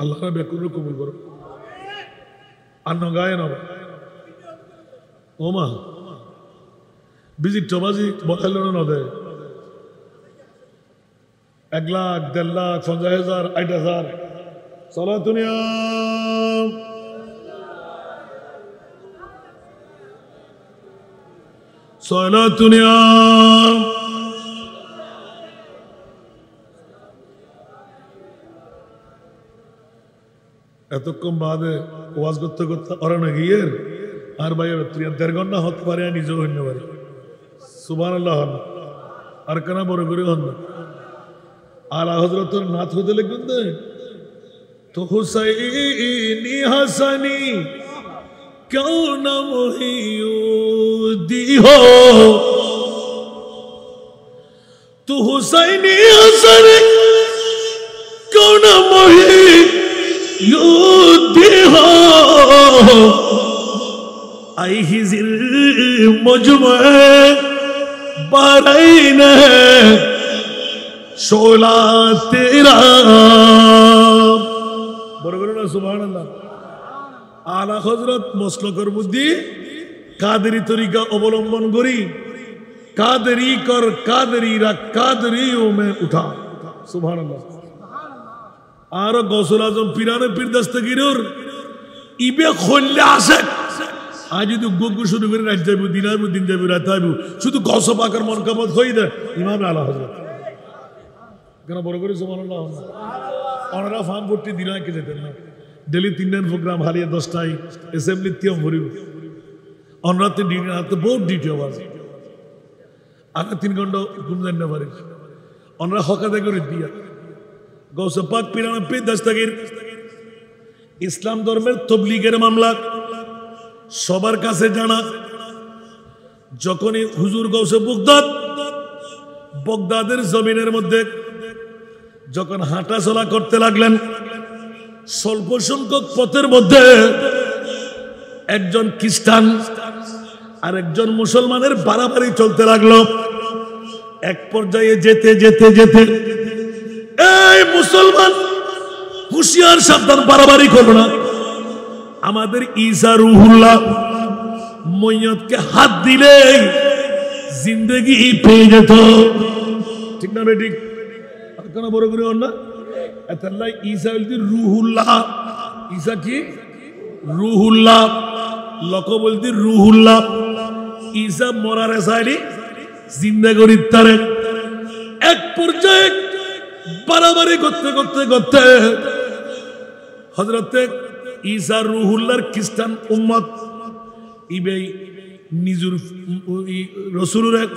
আল্লাহ ব্যাকুরে কবুল করো আন্ন গায়ে নব ওমা বিজিট বাজি বকাইল না দেয় 1 লাখ 1.5 লাখ 50,000 60,000 চলা দুনিয়া চলা দুনিয়া এতক্ষণ বাদে ওয়াজ করতে করতে অরণ্য গিয়ে আর ভাইয়ের 1.5 ঘন্টা হতে পারে নিজেও হইতে পারে সুবহানাল্লাহ হন আর কেন বড় করে হন না আলা হযরতের নাত হতে লিখবেন তো হুসাইনি হাসানি কেউ না মহিউদ্দি হো তো হুসাইনি হাসানি কেউ না মহিউদ্দি হো आई ही जिल मुझमें बारैन शोला तेरा बरोबर ना सुबहानाल्लाह आला हजरत मसलकर बुद्धि कादरी तरीका अवलंबन करी कादरी कर कादरी रा कादरियों में उठा सुबहानाल्लाह आरो गौसुल आजम पीराने पीर दस्तगीर इबे खोल्ले आशक आज तो गोगु शुरू করে রাত যাইবো দিন আইবো দিন যাইবো রাত আইবো শুধু গসব আকার মন কামত হই দে ইমাম আলা হযরত কেন বড় করে সুবহানাল্লাহ ওনারা ফার্ম ভর্তি দিন আইকে যেতেন না ডেলি 3 দিন প্রোগ্রাম হারিয়ে 10টাই অ্যাসেম্বলি তিয়ম ভরিব ওনারাতে দিন রাতে বহুত ডিউটি আওয়াজ আর 3 ঘন্টা ঘুম দেন না পারে ওনারা হকাদে করে দিয়া গৌসে পাক পিরানা পে দস্তগীর ইসলাম ধর্মের তাবলীগের মামলা সবার কাছে জানা যখনই হুজুর গৌসে বগদাদের জমিনের মধ্যে যখন হাঁটা চলা করতে লাগলেন স্বল্প সংখ্যক পথের মধ্যে একজন খ্রিস্টান আর একজন মুসলমানের বাড়াবাড়ি চলতে লাগলো এক পর্যায়ে যেতে যেতে যেতে এই মুসলমান হুঁশিয়ার সাবধান বাড়াবাড়ি করো না আমাদের ঈসা রুহুল্লাহ মইয়তকে হাত দিলে জিন্দেগি পেয়ে যেত ঠিক না বেটি আর কেন বড় করে না এতাল্লাহ ঈসা বলতে রুহুল্লাহ ঈসা কি রুহুল্লাহ লোক বলতে রুহুল্লাহ ঈসা মরার সাইলি জিন্দা করি তারে এক পর্যায়ে বাড়াবাড়ি করতে করতে করতে হযরতে ঈসা রুহুল্লাহর খ্রিস্টান উম্মত ইবে নিজুর রাসূলের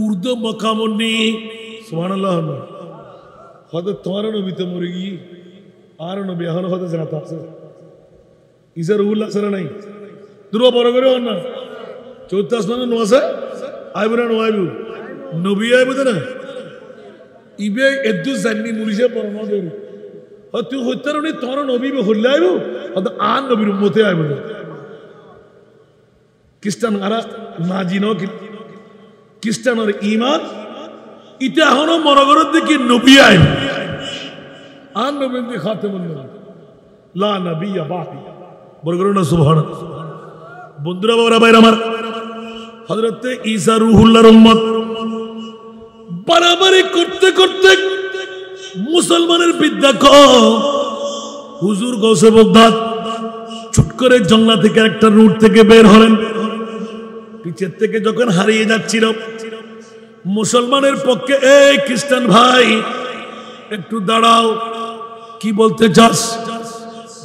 উর্দু মকামনি সুবহানাল্লাহ হযরত তোমার নবী তো মরে গই আর নবী এখন হতে জানাত আছে ঈসা রুহুল্লাহ সারা নাই দূর বড় করে না চৌথ আসমান নওয়াসে আইবরা নওয়াইবু নবী আইবু না ইবে এদ্দু জান্নি মুলিশে পরমা দেরি তুই হত্যার তোর নবী হলে আইব আর নবীর উম্মতে আইব খ্রিস্টান আরা না জিনো খ্রিস্টানের ইমান ইটা এখনো মরগরের দিকে নবী আইব আর নবী দিয়ে খাতে মন লা নবী বাকি বরগর না সুবহানাল্লাহ বন্ধুরা বাবারা ভাইরা আমার হযরতে ঈসা রুহুল্লাহর উম্মত বাড়াবাড়ি করতে করতে মুসলমানের বিদ্যা কম হুজুর গৌসে বগদাদ ছুট করে জঙ্গলা থেকে একটা রুট থেকে বের হলেন পিছের থেকে যখন হারিয়ে যাচ্ছিল মুসলমানের পক্ষে এই খ্রিস্টান ভাই একটু দাঁড়াও কি বলতে চাস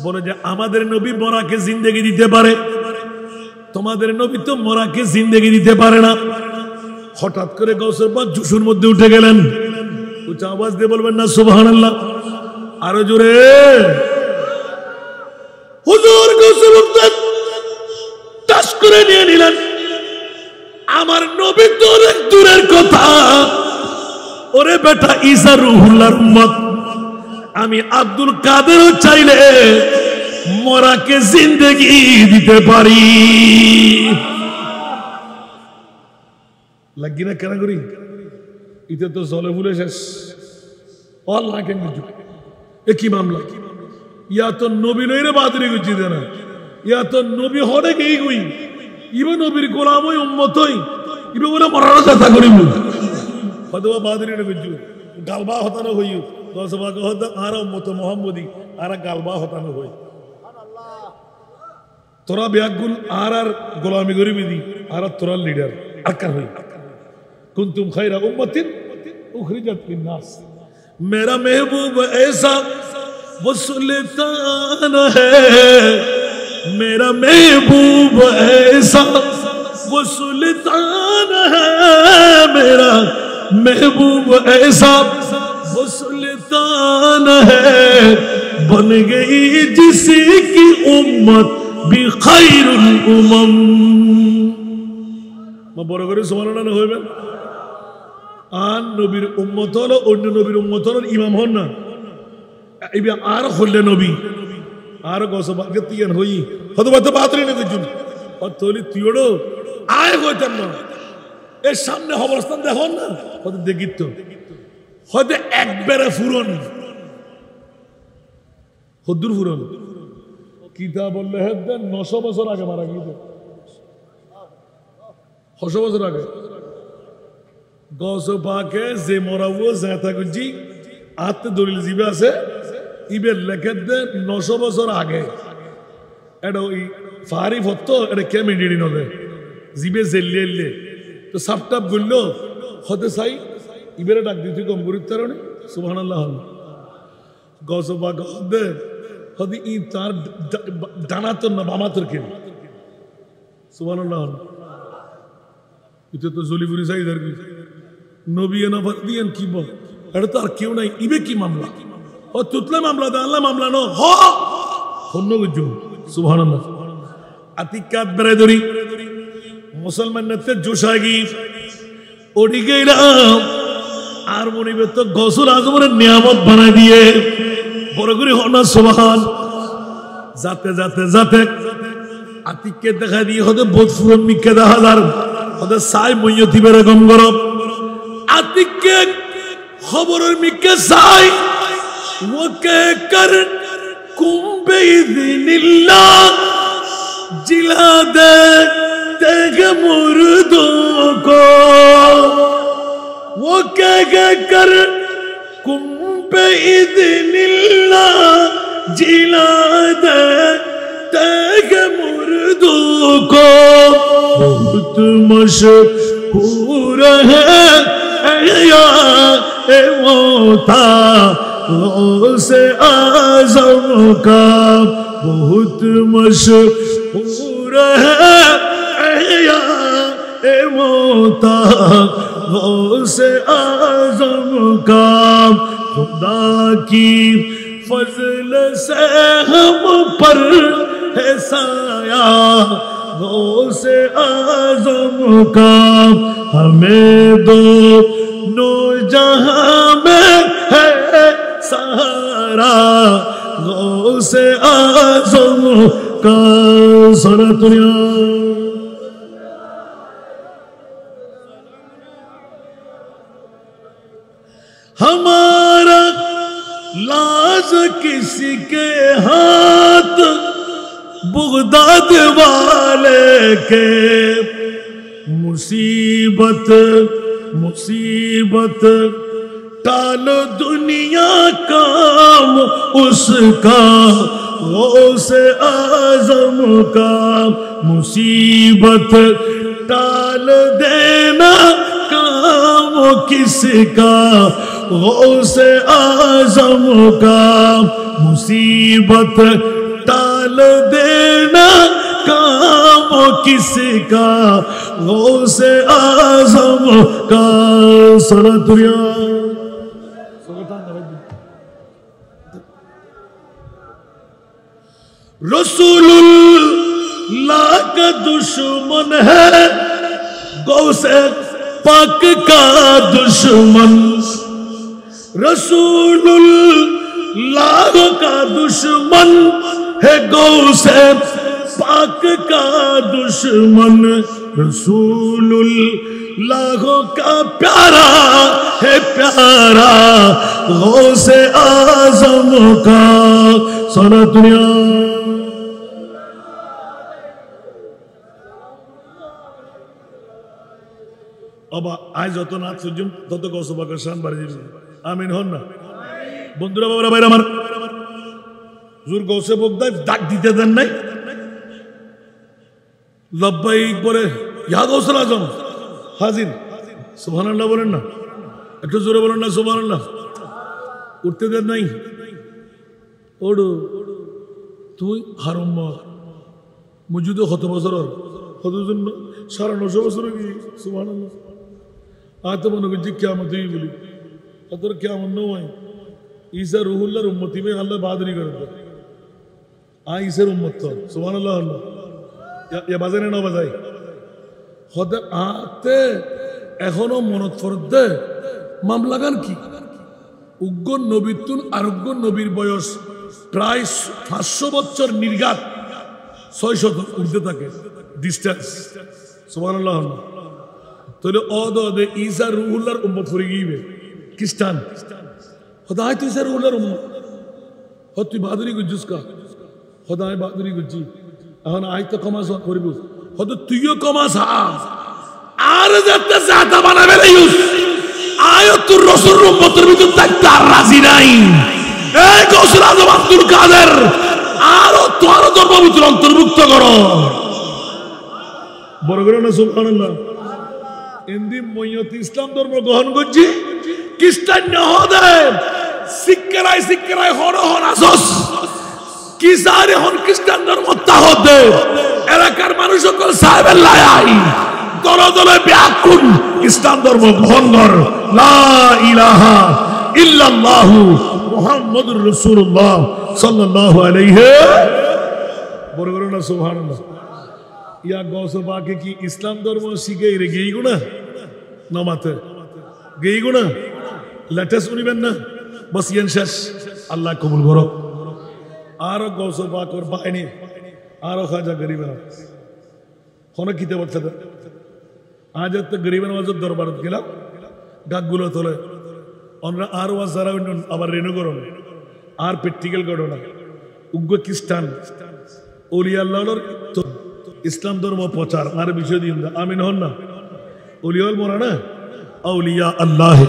বলে যে আমাদের নবী মরাকে জিন্দেগি দিতে পারে তোমাদের নবী তো মরাকে জিন্দেগি দিতে পারে না হঠাৎ করে গৌসের পাক জুসুর মধ্যে উঠে গেলেন উচ্চ আওয়াজ দিয়ে বলবেন না সুবহানাল্লাহ আরো জোরে হুজুর গৌসে বগদাদ টাচ করে নিয়ে নিলেন আমার নবী তো অনেক দূরের কথা ওরে বেটা ঈসা রুহুল্লাহর উম্মত আমি আব্দুল কাদেরও চাইলে মরাকে জিন্দেগি দিতে পারি লাগি না কেন করি ইতে তো জলে ফুলে শেষ আল্লাহ কেন কি মামলা ইয়া তো নবী নইরে বাদরি গুছি দেনা ইয়া তো নবী হরে গেই গই ইবে নবীর গোলাম হই উম্মত হই ইবে বলে মরার চেষ্টা করিব হয়তো বাদরি নবী গালবা হতানো হইও দশ ভাগ হতা আর উম্মত মুহাম্মদি আর গালবা হতানো হই তোরা ব্যাগুল আর গোলামি করিবি দি আর তোরা লিডার আর কার হই কুনতুম খায়রা উম্মাতিন উখরিজাত লিন-নাস मेरा महबूब ऐसा वो सुल्तान है मेरा महबूब ऐसा वो सुल्तान है मेरा महबूब ऐसा वो सुल्तान है बन गई जिसकी उम्मत भी खैरुल उमम मैं बड़ा करे सुभानाल्लाह ना होइबेन आन नबीर उम्मत हलो अन्य नबीर उम्मत हलो इमाम हन ना इबे आर खुल्ले नबी आर गौसबागे तियन होई हतो बात बातरी ने दिजुन और तोली तियोड़ो आए होतन ना ए सामने खबरस्तान देखो ना हतो देखित तो हतो एकबारे ফুরন হদ্দুর ফুরন কিতাব আল্লাহ 900 বছর আগে মারা গিয়েছে 900 বছর আগে গৌসে পাকে যে মরাবো জাতা গুজি আত দলিল জিবে আছে ইবে লেখে দে 900 বছর আগে এটা ওই ফারি ফটো এটা কেমন ডিডি নবে জিবে জেললে তো সাপটাপ গুলো হতে চাই ইবেরে ডাক দিতে কম গুরুত্বরণে সুবহানাল্লাহ গৌসে পাক দে হদি ই তার ডানাতর না বামাতর কেন সুবহানাল্লাহ এটা তো জলিপুরি সাইদার কি নবী না দিয়েন কি বল এটা তো আর কেউ নাই ইবে কি মামলা ও তুতলে মামলা দা আল্লাহ মামলা নো হ হন্ন গুজু সুবহানাল্লাহ আতিকাত বেরাদরি মুসলমান নেতে জোশাগি ওডি গেলাম আর মনিবে তো গসুল আজমের নিয়ামত বানাই দিয়ে বড় করে হনা সুবহান যাতে যাতে যাতে আতিককে দেখা দিয়ে হতে বোধফুরন মিকে দেখা হাজার হতে সাই মইয়তি বেরকম গরব आतिक के खबरों में के साई वो कहकर कुंबे दिनिल्ला जिला दे तेग मुर्दों को वो कहकर कुंबे दिनिल्ला जिला दे तेग मुर्दों को बहुत मशहूर है मोता से आज़म का बहुत मशहूर है मोता से आज़म का खुदा की फजल से हम पर है साया से आज़म का हमें दो नो जहां में है सहारा से आज़म का सरतुनिया हमारा लाज किसी के हाथ बगदाद वाले के मुसीबत मुसीबत टालो दुनिया काम उसका गौसे आज़म का मुसीबत टाल देना काम किसका गौसे आज़म का मुसीबत टाल देना काम किसका गौसे आज़म का सरतुरिया रसूलुल्लाह का दुश्मन है गौसे पाक का दुश्मन रसूलुल्लाह का दुश्मन है गौसे पाक का दुश्मन रसूलुल्लाह का प्यारा है प्यारा गौसे आज़म का सारा दुनिया অবা আয় যত নাচ সূর্যম তত গৌসবাকের শান বাড়িয়ে দিবে আমিন হন না বন্ধুরা বাবারা ভাইরা আমার হুজুর গৌসে বগদাদ ডাক দিতে দেন নাই লব্বাইক বলে ইয়া গৌসুল আজম হাজির সুবহানাল্লাহ বলেন না একটু জোরে বলেন না সুবহানাল্লাহ উঠতে দেন নাই ওড়ো তুই হারম মজুদে কত বছর কত জন্য 950 বছর কি সুবহানাল্লাহ আজ মনে করছি কিয়ামত হই বলি তোর কিয়ামত নয় ঈসা রুহুল্লাহর উম্মতি মে আল্লাহ বাদরি করে দে ঈসার উম্মত তো সুবহানাল্লাহ ইয়া বাজারে না বাজাই হতে আতে এখনো মনত ফরদে মামলাগান কি উগ্র নবীর তুন আরোগ্য নবীর বয়স প্রায় 500 বছর নির্ঘাত 600 উঠতে থাকে ডিস্টেন্স সুবহানাল্লাহ তাহলে অদে ঈসা রুহুল্লাহর উম্মত হয়ে গিয়ে খ্রিস্টান খোদায় তুই ঈসা রুহুল্লাহর উম্মত তুই বাদরি গুজ্জুস কা খোদায় বাদরি গুজ্জি এখন আই তো কমাস করিব হয়তো তুইও কমাস আর যাতে জাতা বানাবে ইউস আয় তোর রাসূল উম্মতের ভিতর থাকতে আর রাজি নাই এই গৌসুল আজম আব্দুল কাদের আর তোর ধর্ম ভিতর অন্তর্ভুক্ত করো বড় করে না সুবহানাল্লাহ ইন্দি মইয়ত ইসলাম ধর্ম গ্রহণ করছি খ্রিস্টান না হদে শিক্ষারাই হন আসস কি সারে হন খ্রিস্টান ধর্ম তাহদে এলাকার মানুষ সকল সাহেবের লাই দলে ব্যাকুল ইসলাম ধর্ম গ্রহণ কর লা ইলাহা ইল্লাল্লাহু মুহাম্মাদুর রাসূলুল্লাহ সাল্লাল্লাহু আলাইহি বড় করে না সুবহানাল্লাহ ইয়া গৌস পাকে কি ইসলাম ধর্ম শিখে রে গেই গুনা নামাতে গেই গুনা লেটেস্ট শুনিবেন না বস ইয়ান শেষ আল্লাহ কবুল করো আর গৌস পাকর বাহিনী আর খাজা গরিব কোন কিতে বলছে আজ তো গরিব নওয়াজের দরবারত গেলাম গাকগুলো তোলে আমরা আর ওয়াজ যারা আবার রেনু করুন আর প্র্যাকটিক্যাল করো না উগ্র খ্রিস্টান ওলিয়া আল্লাহর ইসলাম ধর্ম প্রচার আর বিষয় দিন আমিন হন না ওলিয়াল মোরা না আউলিয়া আল্লাহ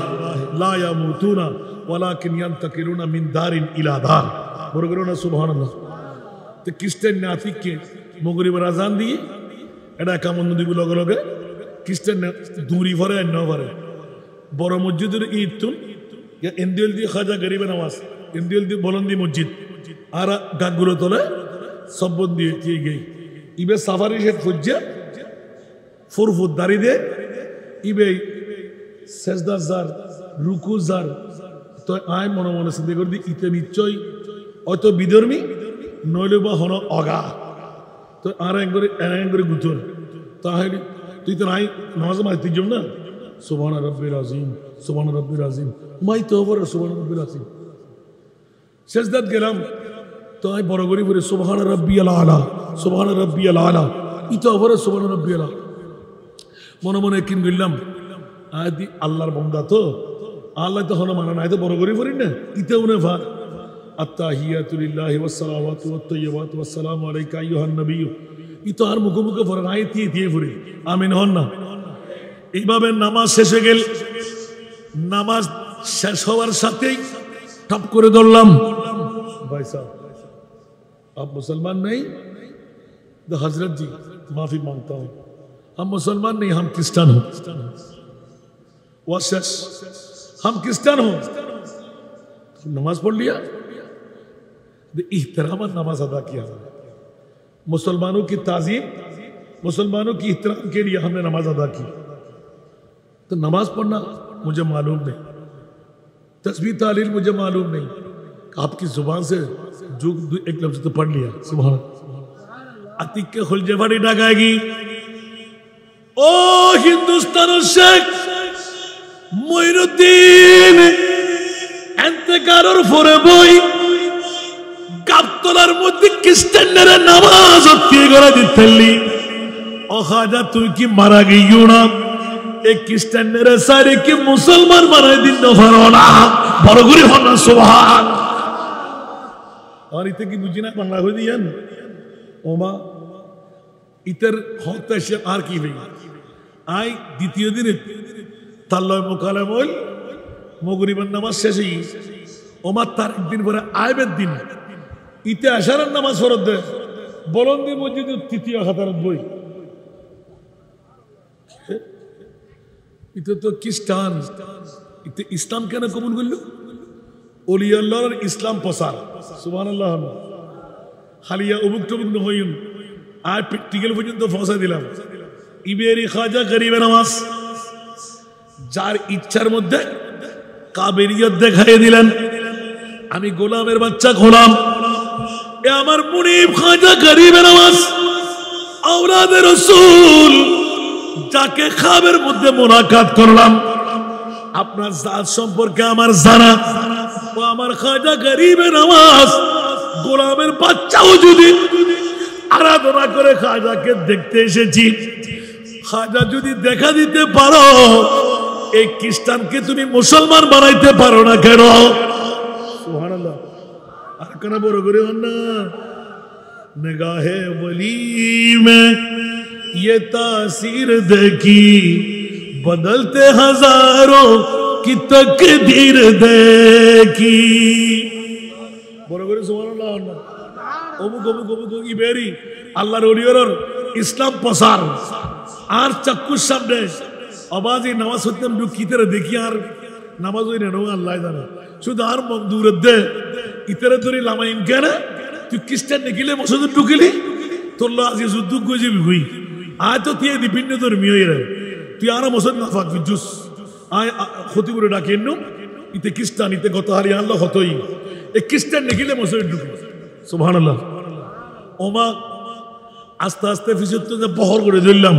লা ইয়ামুতুনা ওয়ালাকিন ইয়ান্তাকিলুনা মিন দারিন ইলা দার বড় করে না সুবহানাল্লাহ তো খ্রিস্টান নাফিককে মাগরিবের আজান দিয়ে এটা কামন দিব লগে লগে খ্রিস্টান দূরি ভরে আর না ভরে বড় মসজিদের ঈদ তুন ইন্দিল দিয়ে খাজা গরিব নামাজ ইন্দিল দিয়ে বলন্দি মসজিদ আর গাছগুলো তোলে সব দিয়ে দিয়ে গই ইবে সাফারি শেখ ফুজ্জা ফুরফুত দাড়ি দে ইবে সেজদা জার রুকু জার তো আয় মনে মনে চিন্তা করে দি ইতে নিশ্চয় হয়তো বিধর্মী নইলে বা হন অগা তো আর এক করে গুতর তাহলে তুই তো নাই নামাজ মাইতে যাব না সুবহান রাব্বিল আযীম মাই তো ওপর সুবহান রাব্বিল আযীম সেজদাত গেলাম তো আমি বড় করি বলি সুবহান রাব্বিয়াল আলা ইতো ওপর সুবহান রাব্বিয়াল আলা মনে মনে কিন গেলাম আদি আল্লাহর বান্দা তো আল্লাহ তো হনো মানা নাই তো বড় করি বলি না ইতে উনে ভা আত্তাহিয়াতু লিল্লাহি ওয়াস সালাওয়াতু ওয়াত তাইয়্যিবাতু ওয়াস সালামু আলাইকা আইয়ুহান নাবিয়্যু ইতো আর মুখে পড়ে নাই দিয়ে ফুরি আমিন হন না এইভাবে নামাজ শেষ হয়ে গেল নামাজ শেষ হওয়ার সাথেই টপ করে ধরলাম ভাই সাহেব आप मुसलमान नहीं तो हजरत जी माफी मांगता हूं हम मुसलमान नहीं हम क्रिश्चियन हो वशश हम क्रिश्चियन हो नमाज पढ़ लिया इहतराम नमाज अदा किया मुसलमानों की ताजीम मुसलमानों की इहतराम के लिए हमने नमाज अदा की तो नमाज पढ़ना मुझे मालूम नहीं तस्बीह तालील मुझे मालूम नहीं आपकी जुबान से जो एक लफ्ज तो पढ़ लिया सुभान अतीक के खुलजे फड़ी डागाएगी ओ हिंदुस्तान शेख মঈনুদ্দিন এন্তেকারের পরে বই গাবতলার মধ্যে খ্রিস্টানরা নামাজ অত্যে করে দিতেলি ও খাজা তুই কি মারা গিয়েও না এই খ্রিস্টানরা সারে কি মুসলমান বানাই দিন না পারো না বড় করে হন না সুবহান আর ইতে কি বুঝি না বাংলা হয়ে দিয়েন ওমা ইতের হত্যা আর কি হই আই দ্বিতীয় দিনে তাল্লয় মোকালে বল মগরিবের নামাজ শেষেই ওমার তার একদিন পরে আইবের দিন ইতে আসারের নামাজ ফরত দেয় বলন্দি মসজিদ তৃতীয় খাতার বই ইতে তো খ্রিস্টান ইতে ইসলাম কেন কবুল করল ওলি আল্লাহর ইসলাম প্রচার সুবহানাল্লাহ খালিয়া অবুক টবুক নহইন আর প্র্যাকটিক্যাল পর্যন্ত পৌঁছা দিলাম ইবেরি খাজা গরিবে নামাজ যার ইচ্ছার মধ্যে কাবেরিয়ত দেখাই দিলেন আমি গোলামের বাচ্চা গোলাম এ আমার মুনিব খাজা গরিবে নামাজ আওলাদে রাসূল যাকে খাবের মধ্যে মুলাকাত করলাম আপনার জাত সম্পর্কে আমার জানা ও আমার খাজা গরিবে নামাজ গোলামের বাচ্চাও যদি আরাধনা করে খাজাকে দেখতে এসেছি খাজা যদি দেখা দিতে পারো এই খ্রিস্টানকে তুমি মুসলমান বানাইতে পারো না কেন সুবহানাল্লাহ আর কেন বড় করে হন না নিগাহে ওলি মে ये तासीर देखी बदलते हजारों की तकदीर देखी বড় করে সুবহানাল্লাহ অমুক অমুক অমুক ইবেরি আল্লাহর ওলিয়র ইসলাম প্রচার আর চাক্ষুর সামনে আওয়াজে নামাজ হইতাম কিতেরে দেখি আর নামাজ হই না আল্লাহ জানে শুধু আর দূরে দে ইতরে ধরে লামাইন কেন তুই খ্রিস্টান নিকিলে মসজিদে ঢুকিলি তোর আজ যুদ্ধ গজিবি হই আয় তো তুই বিভিন্ন ধর্মীয় এরা তুই আর মসজিদ না ফাঁকবি জুস আয় ক্ষতি করে ডাকেন নো ইতে খ্রিস্টান ইতে গত হারি আল্লাহ হতই এই খ্রিস্টান নিকিলে মসজিদে ঢুকি সুবহানাল্লাহ ওমা आस्ते आस्ते फिजत तो बहर कर दिल्लाम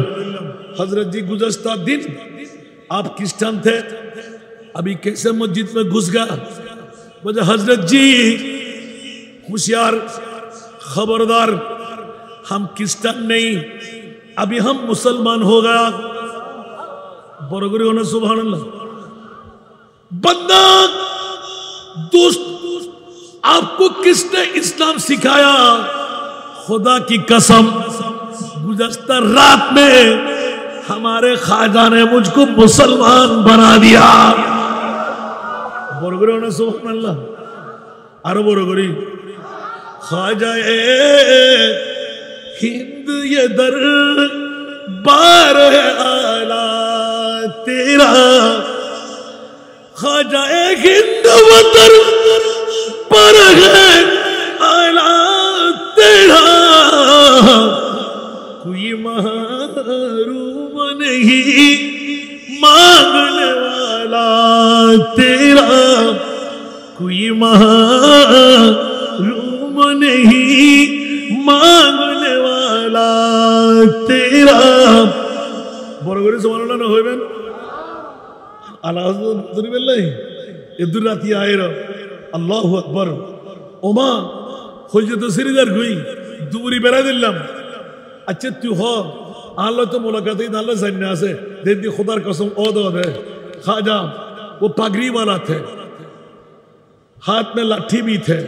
हजरत जी गुज़श्ता दिन आप क्रिश्चियन थे अभी कैसे मस्जिद में घुस गया बोले हजरत जी होशियार खबरदार हम क्रिश्चियन नहीं अभी हम मुसलमान हो गया बरगरी होना सुभान अल्लाह बंदा दोस्त आपको किसने इस्लाम सिखाया खुदा की कसम गुज़श्ता रात में हमारे ख्वाजा ने मुझको मुसलमान बना दिया बरगरी होना सुभान अल्लाह अरे बरगरी ख्वाजा हिंद ये दर बार है आला तेरा ख्वाजा हिंद वो दर पर है आला तेरा कोई महरूम नहीं मांगने वाला तेरा कोई महरूम नहीं मांगने वाला तेरा बरगरी सुबहानाल्लाह ना होइबेन আল্লাহ তুমি বললে এদুর রাতি আয়রা আল্লাহু আকবার ওমা হইছে তো সিরিদার কই দুপুরি বেড়া দিলাম अच्छा तू हो आल्लाह तो मुलाकात ही आल्लाह जान्ना আছে देदी खुदार कसम ओ दो दे खाजा वो पगड़ी वाला थे हाथ में लाठी भी थे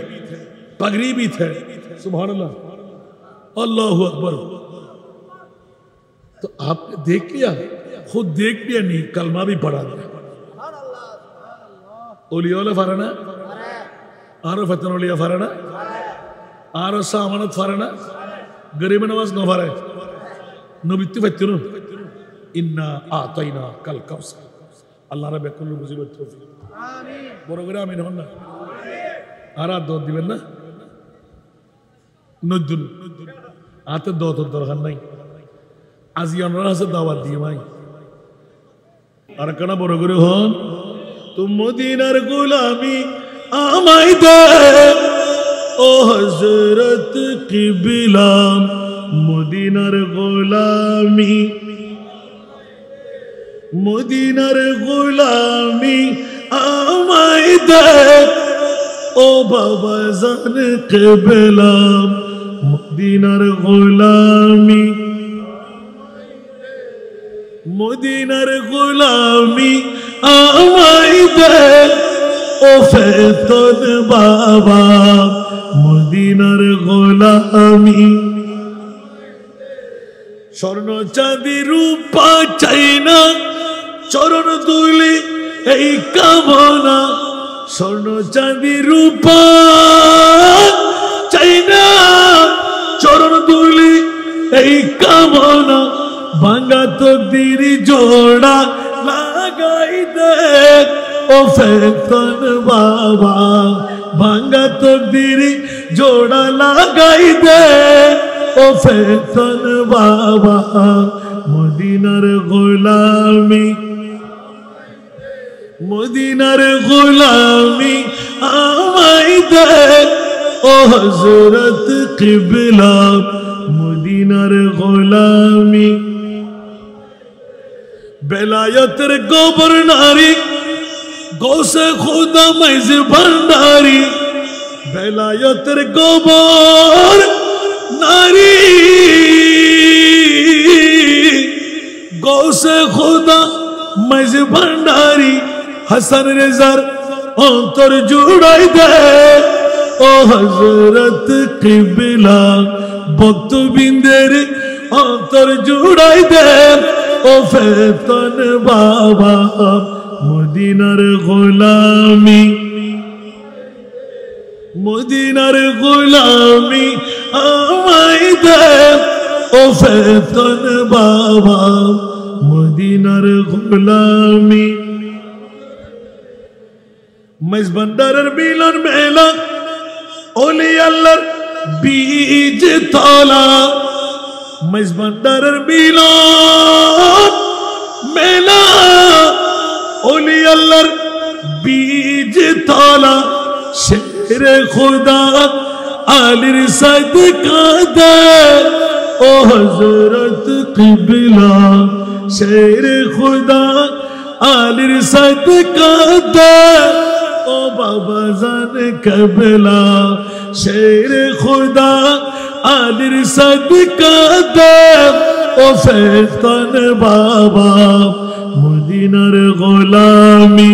पगड़ी भी थे सुभान अल्लाह अल्लाहु अकबर तो आपने देख लिया खुद देख लिया नहीं कलमा भी पढ़ा दिया ओलिया फाराना आरो फतन ओलिया फाराना आरो सामानत फाराना गरीब नवाज न फारे नबित्ती फतनु इन्ना आताइना कल कौसर अल्लाह रब्बे कुल्लु मुसीबत तौफीक आमीन বড় করে আমিন হন না আর দোয়া দিবেন না নজুল আতে দোয়া তো দরকার নাই আজিয়ানরা আছে দাওয়াত দিয়ে ভাই আর কেন বড় করে হন তুম মদিনার গোলামি আমায় দে ও হযরত কিবলা মদিনার গোলামি মদিনার গোলামি আমায় দে ও বাবা জান কিবলা মদিনার গোলামি মদিনার গোলামি আমায় দে ও ফেতন বাবা মদিনার গোলামি স্বর্ণ চাঁদি রূপা চাই না চরণ দুলি এই কামনা, স্বর্ণ চাঁদি রূপা চাই না, চরণ দুলি এই কামনা, ভাঙা তকদির জোড়া লাগাই দে ও ফেতন বাবা, ভাঙা তকদির জোড়া লাগাই দে ও ফেতন বাবা। মদিনার গোলামি, মদিনার গোলামি আমায় দে ও হযরত কিবলা, মদিনার গোলামি। বেলায়েতের গভর্নরি গৌসে খুদা মাইজ ভান্ডারি, বেলায়েতের গভর্নরি গৌসে খুদা মাইজ ভান্ডারি, হাসান রেজার অন্তর জুড়াই দে ও হযরত কিবলা, ভক্তবৃন্দের অন্তর জুড়াই দে ও ফেতন বাবা। মদিনার গোলামি, মদিনার গোলামি আমায় দে ও ফেতন বাবা, মদিনার গোলামি। মাইজ ভান্ডারের মিলন মেলা, ওলি আল্লাহর বীজ তলা, মাইজ ভান্ডারের মিলন মেলা, ওলি আল্লাহর বীজ তলা, শেরে খুদা আলীর সাদকা দে ও হযরত কিবলা, শেরে খুদা আলীর সাদকা দে ও বাবা জান কিবলা, শেরে খুদা আলীর সাদকা দে ও ফেতন বাবা। মদিনার গোলামি,